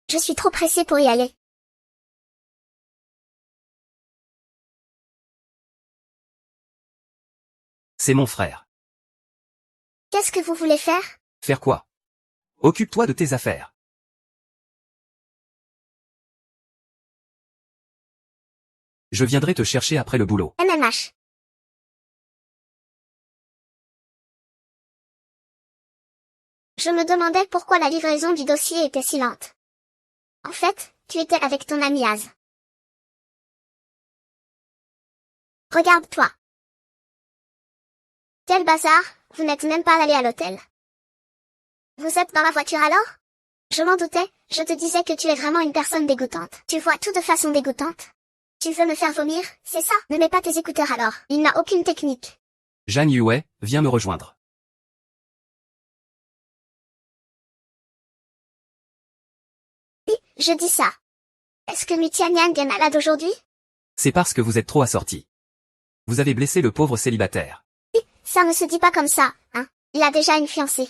Je suis trop pressée pour y aller. C'est mon frère. Qu'est-ce que vous voulez faire? Faire quoi? Occupe-toi de tes affaires. Je viendrai te chercher après le boulot. MMH. Je me demandais pourquoi la livraison du dossier était si lente. En fait, tu étais avec ton ami Az. Regarde-toi. Quel bazar, vous n'êtes même pas allé à l'hôtel. Vous êtes dans la voiture alors? Je m'en doutais, je te disais que tu es vraiment une personne dégoûtante. Tu vois tout de façon dégoûtante. Tu veux me faire vomir, c'est ça? Ne mets pas tes écouteurs alors, il n'a aucune technique. Jeanne Yue, viens me rejoindre. Oui, je dis ça. Est-ce que Mu Tianyang est malade aujourd'hui? C'est parce que vous êtes trop assortis. Vous avez blessé le pauvre célibataire. Oui, ça ne se dit pas comme ça, hein. Il a déjà une fiancée.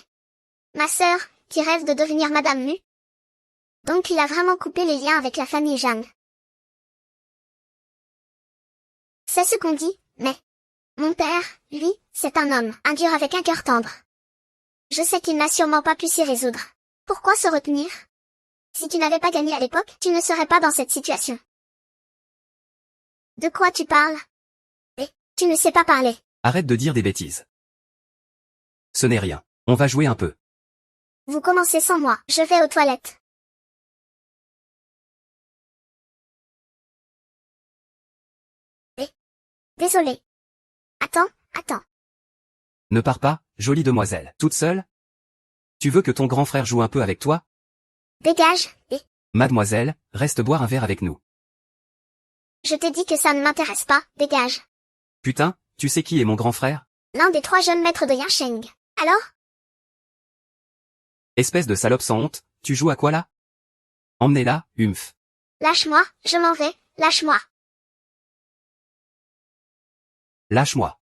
Ma sœur, qui rêve de devenir Madame Mu. Donc il a vraiment coupé les liens avec la famille Jeanne. C'est ce qu'on dit, mais... Mon père, lui, c'est un homme, un dur avec un cœur tendre. Je sais qu'il n'a sûrement pas pu s'y résoudre. Pourquoi se retenir? Si tu n'avais pas gagné à l'époque, tu ne serais pas dans cette situation. De quoi tu parles? Eh, tu ne sais pas parler. Arrête de dire des bêtises. Ce n'est rien. On va jouer un peu. Vous commencez sans moi, je vais aux toilettes. Eh, désolé. Attends. Ne pars pas, jolie demoiselle. Toute seule? Tu veux que ton grand frère joue un peu avec toi? Dégage, et Mademoiselle, reste boire un verre avec nous. je t'ai dit que ça ne m'intéresse pas, dégage. Putain, tu sais qui est mon grand frère? L'un des 3 jeunes maîtres de Yinsheng. Alors? Espèce de salope sans honte, tu joues à quoi là? Emmenez-la, humph. Lâche-moi, je m'en vais, lâche-moi. Lâche-moi.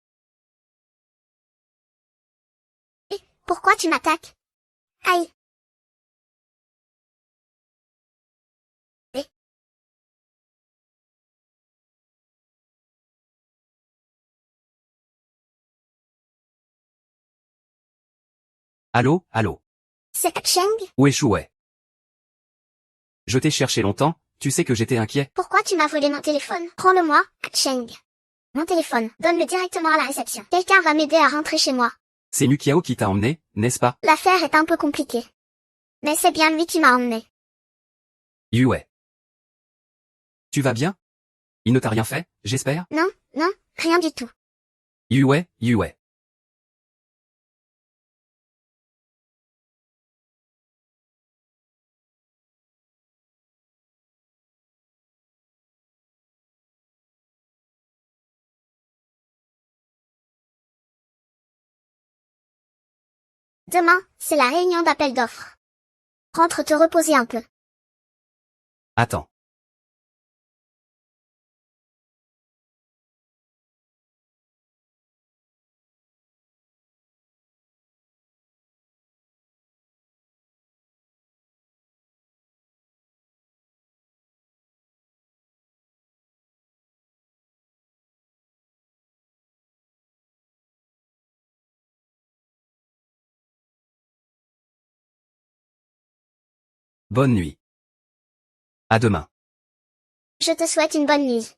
Et, pourquoi tu m'attaques? Aïe. Et, Allô? c'est Cheng? Où est Chouet? Je t'ai cherché longtemps, tu sais que j'étais inquiet. Pourquoi tu m'as volé mon téléphone? Prends-le-moi, Cheng. Mon téléphone, donne-le directement à la réception. Quelqu'un va m'aider à rentrer chez moi. C'est Mukiao qui t'a emmené, n'est-ce pas? L'affaire est un peu compliquée. Mais c'est bien lui qui m'a emmené. Yue. Tu vas bien? Il ne t'a rien fait, j'espère? Non, rien du tout. Yue. Demain, c'est la réunion d'appel d'offres. Rentre te reposer un peu. Attends. Bonne nuit. À demain. Je te souhaite une bonne nuit.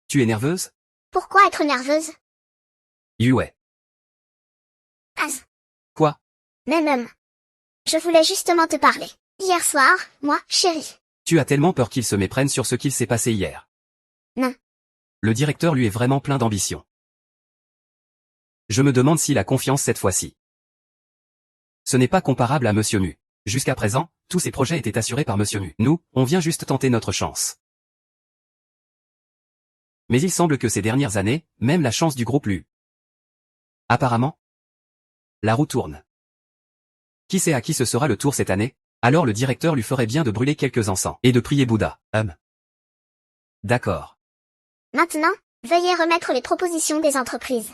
Tu es nerveuse? Pourquoi être nerveuse? Yue. Az. Quoi? Mais même. Je voulais justement te parler. Hier soir, moi, chérie. Tu as tellement peur qu'il se méprenne sur ce qu'il s'est passé hier. Non. Le directeur lui est vraiment plein d'ambition. Je me demande s'il a confiance cette fois-ci. Ce n'est pas comparable à Monsieur Mu. Jusqu'à présent, tous ces projets étaient assurés par Monsieur Mu. Nous, on vient juste tenter notre chance. Mais il semble que ces dernières années, même la chance du groupe Lu. Apparemment, la roue tourne. Qui sait à qui ce sera le tour cette année? Alors le directeur lui ferait bien de brûler quelques encens et de prier Bouddha. D'accord. Maintenant, veuillez remettre les propositions des entreprises.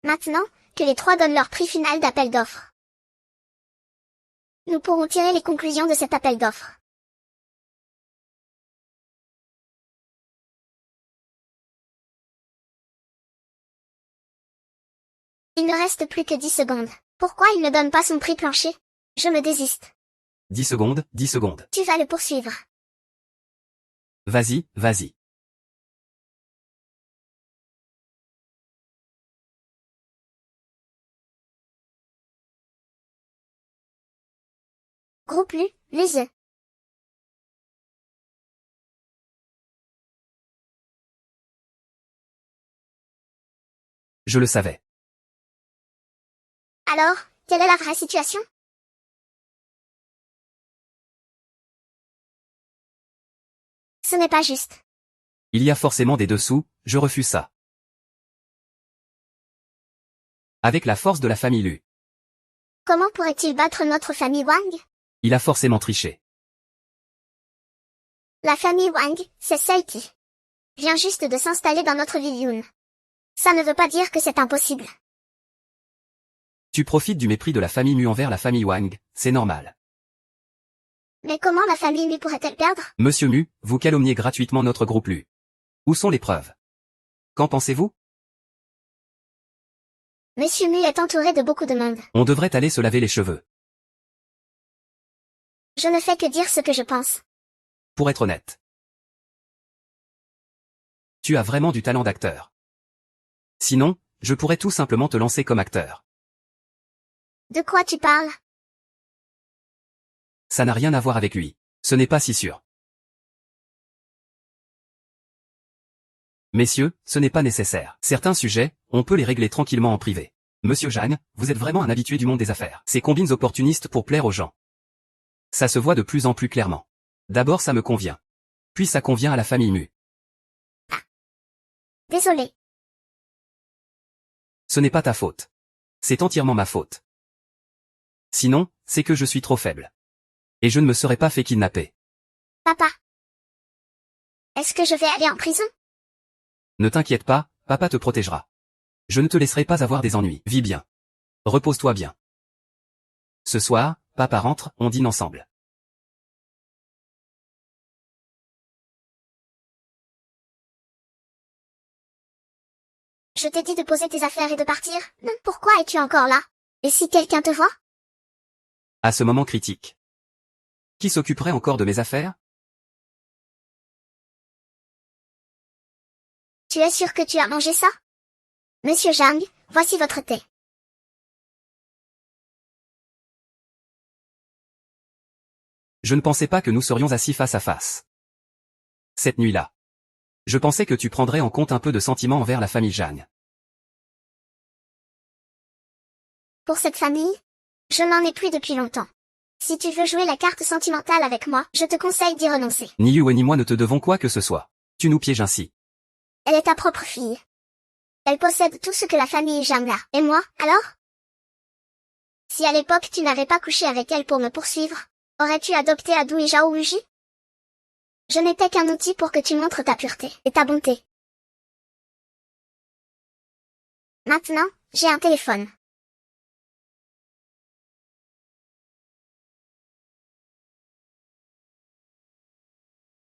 Maintenant, que les 3 donnent leur prix final d'appel d'offres. Nous pourrons tirer les conclusions de cet appel d'offres. Il ne reste plus que 10 secondes. Pourquoi il ne donne pas son prix plancher? Je me désiste. 10 secondes. Tu vas le poursuivre. Vas-y. Groupe Lu, les œufs. Je le savais. Alors, quelle est la vraie situation? Ce n'est pas juste. Il y a forcément des dessous, je refuse ça. Avec la force de la famille Lu. Comment pourrait-il battre notre famille Wang? Il a forcément triché. La famille Wang, c'est celle qui vient juste de s'installer dans notre ville Yun. Ça ne veut pas dire que c'est impossible. Tu profites du mépris de la famille Mu envers la famille Wang, c'est normal. Mais comment la famille Lu pourrait-elle perdre? Monsieur Mu, vous calomniez gratuitement notre groupe Lu. Où sont les preuves? Qu'en pensez-vous? Monsieur Mu est entouré de beaucoup de monde. On devrait aller se laver les cheveux. Je ne fais que dire ce que je pense. Pour être honnête. Tu as vraiment du talent d'acteur. Sinon, je pourrais tout simplement te lancer comme acteur. De quoi tu parles? Ça n'a rien à voir avec lui. Ce n'est pas si sûr. Messieurs, ce n'est pas nécessaire. Certains sujets, on peut les régler tranquillement en privé. Monsieur Jang, vous êtes vraiment un habitué du monde des affaires. Ces combines opportunistes pour plaire aux gens. Ça se voit de plus en plus clairement. D'abord ça me convient. Puis ça convient à la famille Mu. Désolé. Ce n'est pas ta faute. C'est entièrement ma faute. Sinon, c'est que je suis trop faible. Et je ne me serais pas fait kidnapper. Papa. Est-ce que je vais aller en prison? Ne t'inquiète pas, papa te protégera. Je ne te laisserai pas avoir des ennuis. Vis bien. Repose-toi bien. Ce soir, papa rentre, on dîne ensemble. Je t'ai dit de poser tes affaires et de partir. Non, pourquoi es-tu encore là? Et si quelqu'un te voit? À ce moment critique. Qui s'occuperait encore de mes affaires? Tu es sûr que tu as mangé ça? Monsieur Jang, voici votre thé. Je ne pensais pas que nous serions assis face à face. Cette nuit-là. Je pensais que tu prendrais en compte un peu de sentiment envers la famille Jang. Pour cette famille? Je n'en ai plus depuis longtemps. Si tu veux jouer la carte sentimentale avec moi, je te conseille d'y renoncer. Ni Yue ni moi ne te devons quoi que ce soit. Tu nous pièges ainsi. Elle est ta propre fille. Elle possède tout ce que la famille Jang a. Et moi, alors? Si à l'époque tu n'avais pas couché avec elle pour me poursuivre, aurais-tu adopté Adu et Zhao Wuji? Je n'étais qu'un outil pour que tu montres ta pureté et ta bonté. Maintenant, j'ai un téléphone.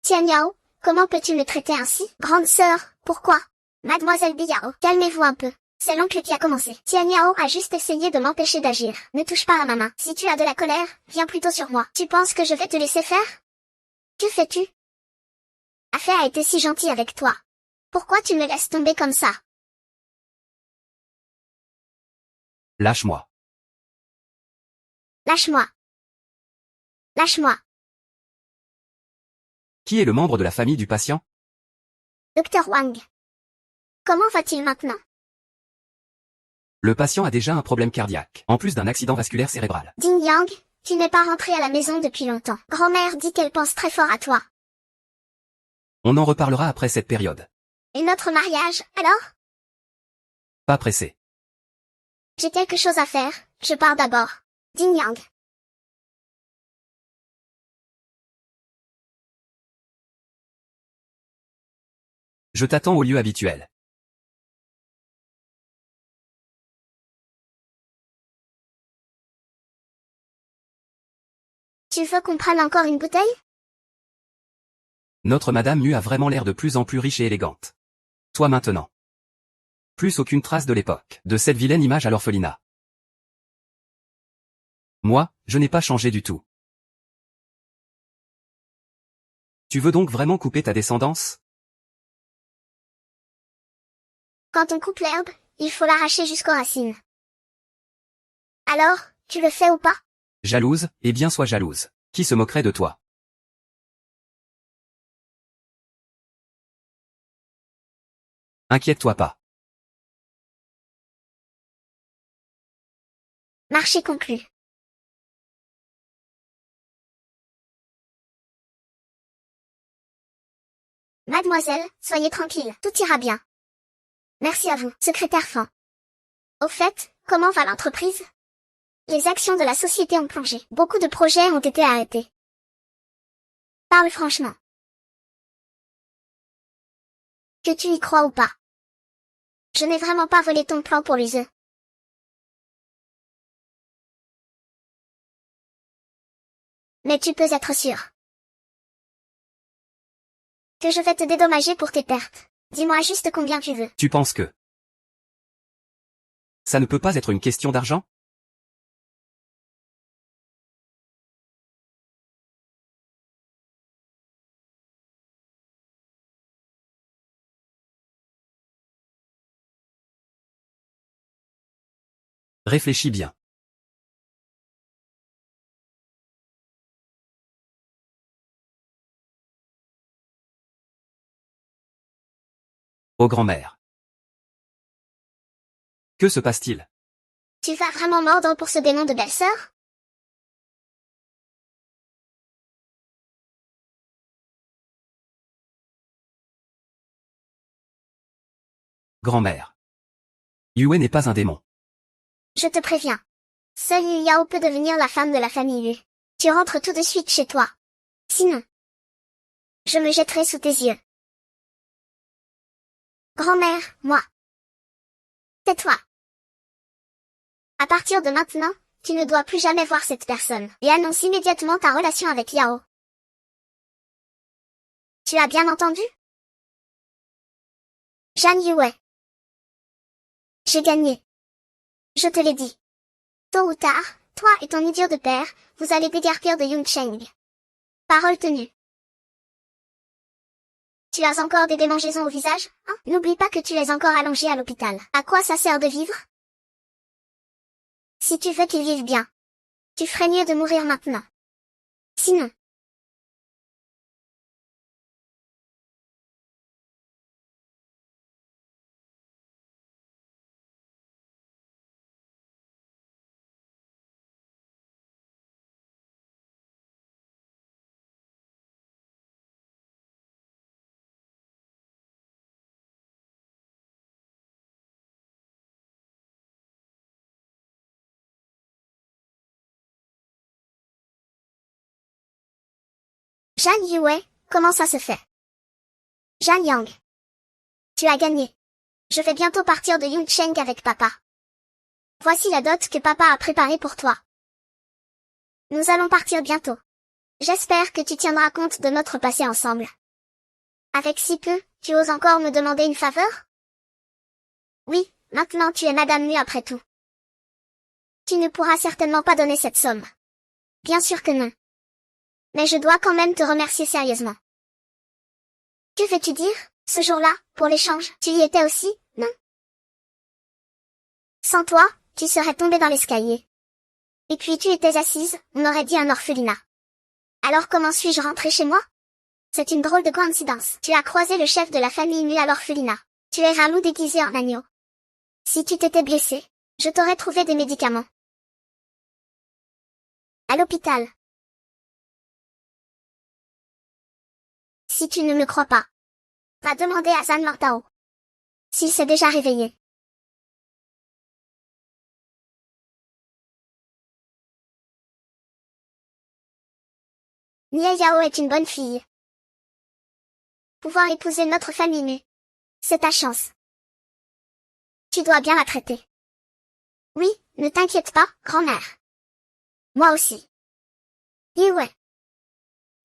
Tian Yao, comment peux-tu me traiter ainsi? Grande sœur, pourquoi? Mademoiselle Biyao, calmez-vous un peu. C'est l'oncle qui a commencé. Tian Yao a juste essayé de m'empêcher d'agir. Ne touche pas à ma main. Si tu as de la colère, viens plutôt sur moi. Tu penses que je vais te laisser faire? Que fais-tu? Afé a été si gentil avec toi. Pourquoi tu me laisses tomber comme ça? Lâche-moi. Lâche-moi. Lâche-moi. Qui est le membre de la famille du patient? Docteur Wang. Comment va-t-il maintenant? Le patient a déjà un problème cardiaque, en plus d'un accident vasculaire cérébral. Ding Yang, tu n'es pas rentré à la maison depuis longtemps. Grand-mère dit qu'elle pense très fort à toi. On en reparlera après cette période. Et notre mariage, alors? Pas pressé. J'ai quelque chose à faire, je pars d'abord. Ding Yang. Je t'attends au lieu habituel. Tu veux qu'on prenne encore une bouteille? Notre Madame Mu a vraiment l'air de plus en plus riche et élégante. Toi maintenant. Plus aucune trace de l'époque, de cette vilaine image à l'orphelinat. Moi, je n'ai pas changé du tout. Tu veux donc vraiment couper ta descendance? Quand on coupe l'herbe, il faut l'arracher jusqu'aux racines. Alors, tu le fais ou pas? Jalouse, eh bien sois jalouse. Qui se moquerait de toi? Inquiète-toi pas. Marché conclu. Mademoiselle, soyez tranquille, tout ira bien. Merci à vous, secrétaire Fan. Au fait, comment va l'entreprise? Les actions de la société ont plongé. Beaucoup de projets ont été arrêtés. Parle franchement. Que tu y crois ou pas. Je n'ai vraiment pas volé ton plan pour les œufs. Mais tu peux être sûr que je vais te dédommager pour tes pertes. Dis-moi juste combien tu veux. Tu penses que ça ne peut pas être une question d'argent? Réfléchis bien. Oh grand-mère. Que se passe-t-il? Tu vas vraiment mordre pour ce démon de belle-sœur? Grand-mère. Yue n'est pas un démon. Je te préviens. Seule Yu Yao peut devenir la femme de la famille Yu. Tu rentres tout de suite chez toi. Sinon, je me jetterai sous tes yeux. Grand-mère, moi. Tais-toi. À partir de maintenant, tu ne dois plus jamais voir cette personne. Et annonce immédiatement ta relation avec Yao. Tu as bien entendu? Jeanne Yue. J'ai gagné. Je te l'ai dit. Tôt ou tard, toi et ton idiot de père, vous allez déguerpir de Yuncheng. Parole tenue. Tu as encore des démangeaisons au visage, hein? N'oublie pas que tu es encore allongé à l'hôpital. À quoi ça sert de vivre? Si tu veux qu'il vive bien, tu ferais mieux de mourir maintenant. Sinon, Jeanne Yue, comment ça se fait? Jeanne Yang. Tu as gagné. Je vais bientôt partir de Yuncheng avec papa. Voici la dot que papa a préparée pour toi. Nous allons partir bientôt. J'espère que tu tiendras compte de notre passé ensemble. Avec si peu, tu oses encore me demander une faveur? Oui, maintenant tu es Madame Mu après tout. Tu ne pourras certainement pas donner cette somme. Bien sûr que non. Mais je dois quand même te remercier sérieusement. Que veux-tu dire, ce jour-là, pour l'échange? Tu y étais aussi, non? Sans toi, tu serais tombée dans l'escalier. Et puis tu étais assise, on aurait dit un orphelinat. Alors comment suis-je rentrée chez moi? C'est une drôle de coïncidence. Tu as croisé le chef de la famille nue à l'orphelinat. Tu es Raoult déguisé en agneau. Si tu t'étais blessé, je t'aurais trouvé des médicaments. À l'hôpital. Si tu ne me crois pas, va demander à Zan Martao. S'il s'est déjà réveillé. Nie Yao est une bonne fille. Pouvoir épouser notre famille nue. C'est ta chance. Tu dois bien la traiter. Oui, ne t'inquiète pas, grand-mère. Moi aussi. Yue.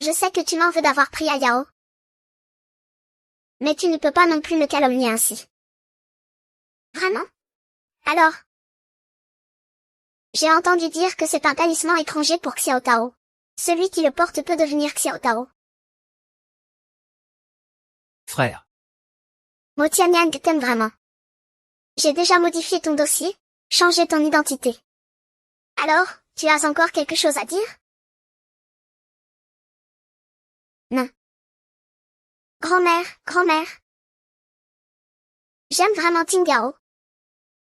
Je sais que tu m'en veux d'avoir pris à Yao. Mais tu ne peux pas non plus me calomnier ainsi. Vraiment? Alors? J'ai entendu dire que c'est un talisman étranger pour Xiao Tao. Celui qui le porte peut devenir Xiao Tao. Frère. Mo Tianyang t'aime vraiment. J'ai déjà modifié ton dossier, changé ton identité. Alors, tu as encore quelque chose à dire? Non. Grand-mère, grand-mère. J'aime vraiment Tingao.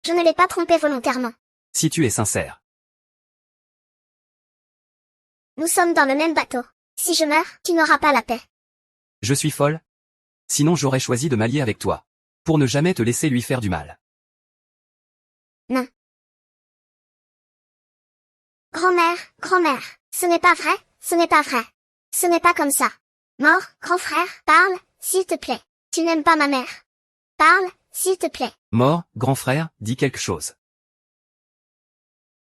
Je ne l'ai pas trompé volontairement. Si tu es sincère. Nous sommes dans le même bateau. Si je meurs, tu n'auras pas la paix. Je suis folle? Sinon j'aurais choisi de m'allier avec toi. Pour ne jamais te laisser lui faire du mal. Non. Grand-mère, grand-mère, ce n'est pas vrai, ce n'est pas vrai. Ce n'est pas comme ça. Mort, grand frère, parle, s'il te plaît. Tu n'aimes pas ma mère. Parle, s'il te plaît. Mort, grand frère, dis quelque chose.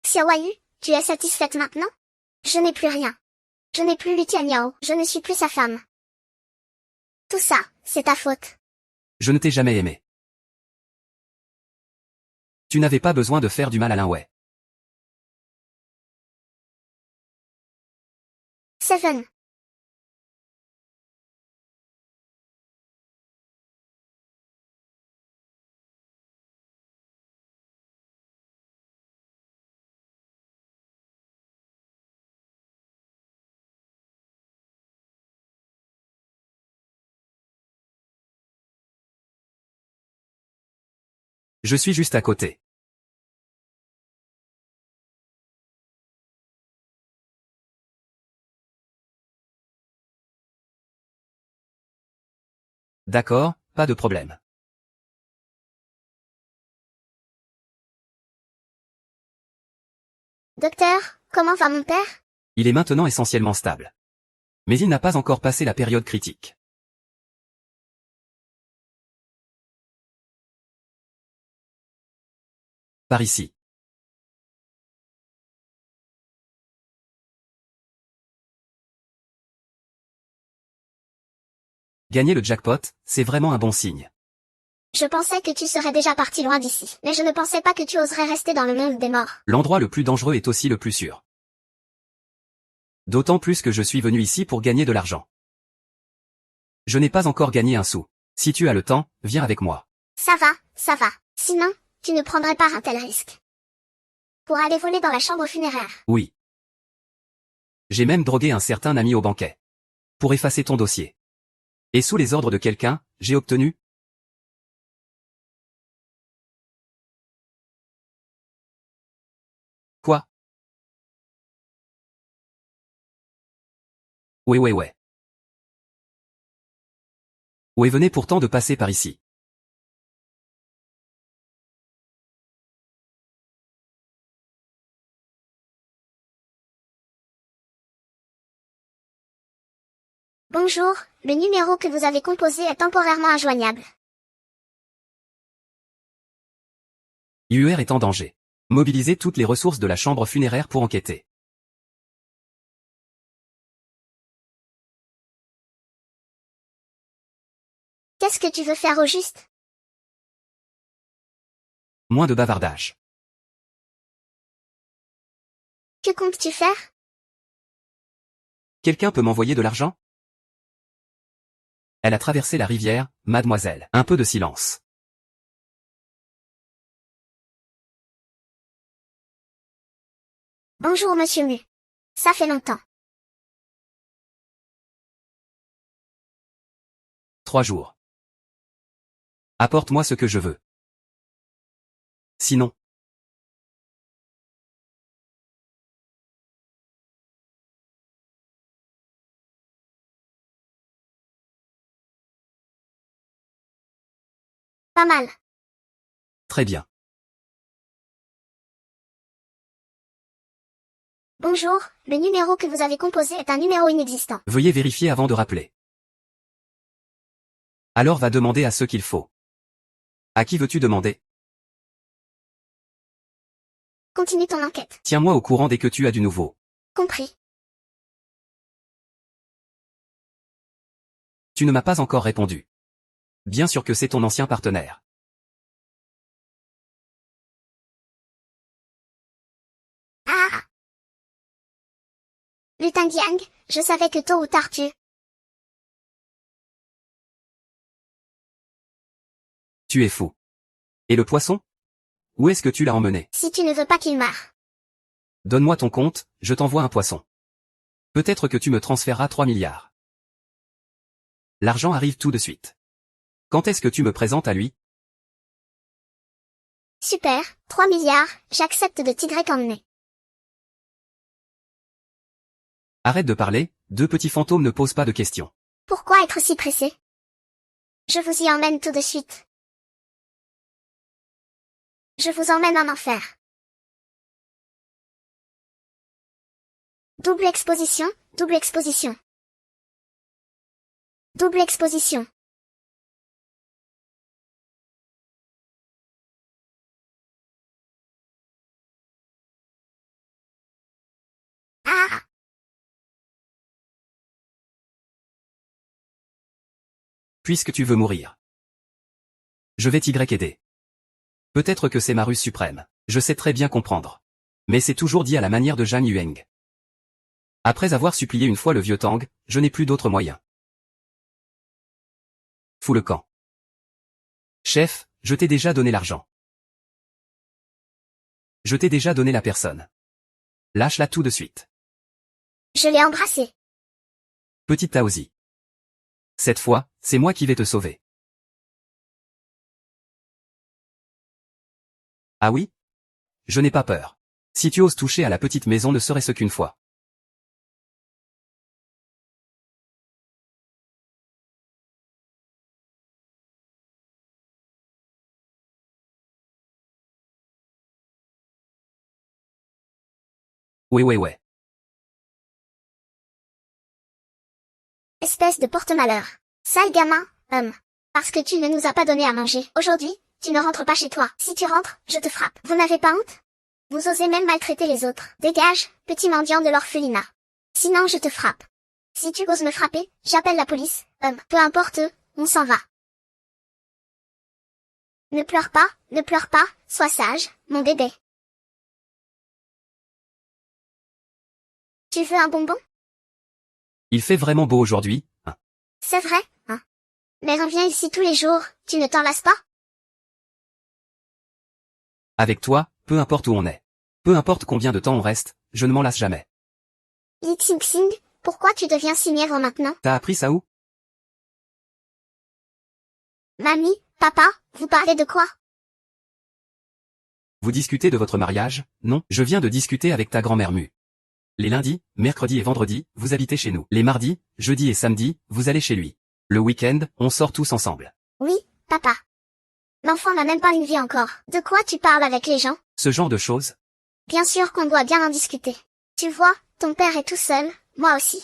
Xiaoyu, tu es satisfaite maintenant? Je n'ai plus rien. Je n'ai plus Lu Tianyao, je ne suis plus sa femme. Tout ça, c'est ta faute. Je ne t'ai jamais aimé. Tu n'avais pas besoin de faire du mal à l'un. Seven. Je suis juste à côté. D'accord, pas de problème. Docteur, comment va mon père? Il est maintenant essentiellement stable. Mais il n'a pas encore passé la période critique. Par ici. Gagner le jackpot, c'est vraiment un bon signe. Je pensais que tu serais déjà parti loin d'ici, mais je ne pensais pas que tu oserais rester dans le monde des morts. L'endroit le plus dangereux est aussi le plus sûr. D'autant plus que je suis venu ici pour gagner de l'argent. Je n'ai pas encore gagné un sou. Si tu as le temps, viens avec moi. Ça va, ça va. Sinon, tu ne prendrais pas un tel risque. Pour aller voler dans la chambre funéraire. Oui. J'ai même drogué un certain ami au banquet. Pour effacer ton dossier. Et sous les ordres de quelqu'un, j'ai obtenu. Quoi? Ouais. Ouais, venez pourtant de passer par ici. Bonjour, le numéro que vous avez composé est temporairement injoignable. UR est en danger. Mobilisez toutes les ressources de la chambre funéraire pour enquêter. Qu'est-ce que tu veux faire au juste? Moins de bavardage. Que comptes-tu faire? Quelqu'un peut m'envoyer de l'argent? Elle a traversé la rivière, mademoiselle. Un peu de silence. Bonjour monsieur Mu. Ça fait longtemps. 3 jours. Apporte-moi ce que je veux. Sinon. Pas mal. Très bien. Bonjour, le numéro que vous avez composé est un numéro inexistant. Veuillez vérifier avant de rappeler. Alors va demander à ce qu'il faut. À qui veux-tu demander? Continue ton enquête. Tiens-moi au courant dès que tu as du nouveau. Compris. Tu ne m'as pas encore répondu. Bien sûr que c'est ton ancien partenaire. Ah! Le Yang, je savais que tôt ou tard tu... Tu es fou. Et le poisson? Où est-ce que tu l'as emmené? Si tu ne veux pas qu'il meure. Donne-moi ton compte, je t'envoie un poisson. Peut-être que tu me transféreras 3 milliards. L'argent arrive tout de suite. Quand est-ce que tu me présentes à lui? Super, 3 milliards, j'accepte de t'y emmener. Arrête de parler, deux petits fantômes ne posent pas de questions. Pourquoi être si pressé? Je vous y emmène tout de suite. Je vous emmène en enfer. Double exposition, double exposition. Double exposition. Ah! Puisque tu veux mourir. Je vais t'aider. Peut-être que c'est ma ruse suprême. Je sais très bien comprendre. Mais c'est toujours dit à la manière de Zhang Yueng. Après avoir supplié une fois le vieux Tang, je n'ai plus d'autre moyen. Fous le camp. Chef, je t'ai déjà donné l'argent. Je t'ai déjà donné la personne. Lâche-la tout de suite. Je l'ai embrassé. Petite Taozi. Cette fois, c'est moi qui vais te sauver. Ah oui? Je n'ai pas peur. Si tu oses toucher à la petite maison ne serait-ce qu'une fois. Ouais. Espèce de porte-malheur. Sale gamin, homme. Parce que tu ne nous as pas donné à manger. Aujourd'hui, tu ne rentres pas chez toi. Si tu rentres, je te frappe. Vous n'avez pas honte? Vous osez même maltraiter les autres. Dégage, petit mendiant de l'orphelinat. Sinon je te frappe. Si tu oses me frapper, j'appelle la police, homme. Peu importe, on s'en va. Ne pleure pas, sois sage, mon bébé. Tu veux un bonbon? Il fait vraiment beau aujourd'hui, hein. C'est vrai, hein? Mais reviens ici tous les jours, tu ne t'en lasses pas? Avec toi, peu importe où on est. Peu importe combien de temps on reste, je ne m'en lasse jamais. Yi Xing, pourquoi tu deviens si mièvre maintenant? T'as appris ça où? Mamie, papa, vous parlez de quoi? Vous discutez de votre mariage? Non, je viens de discuter avec ta grand-mère Mu. Les lundis, mercredis et vendredis, vous habitez chez nous. Les mardis, jeudis et samedis, vous allez chez lui. Le week-end, on sort tous ensemble. Oui, papa. L'enfant n'a même pas une vie encore. De quoi tu parles avec les gens? Ce genre de choses? Bien sûr qu'on doit bien en discuter. Tu vois, ton père est tout seul, moi aussi.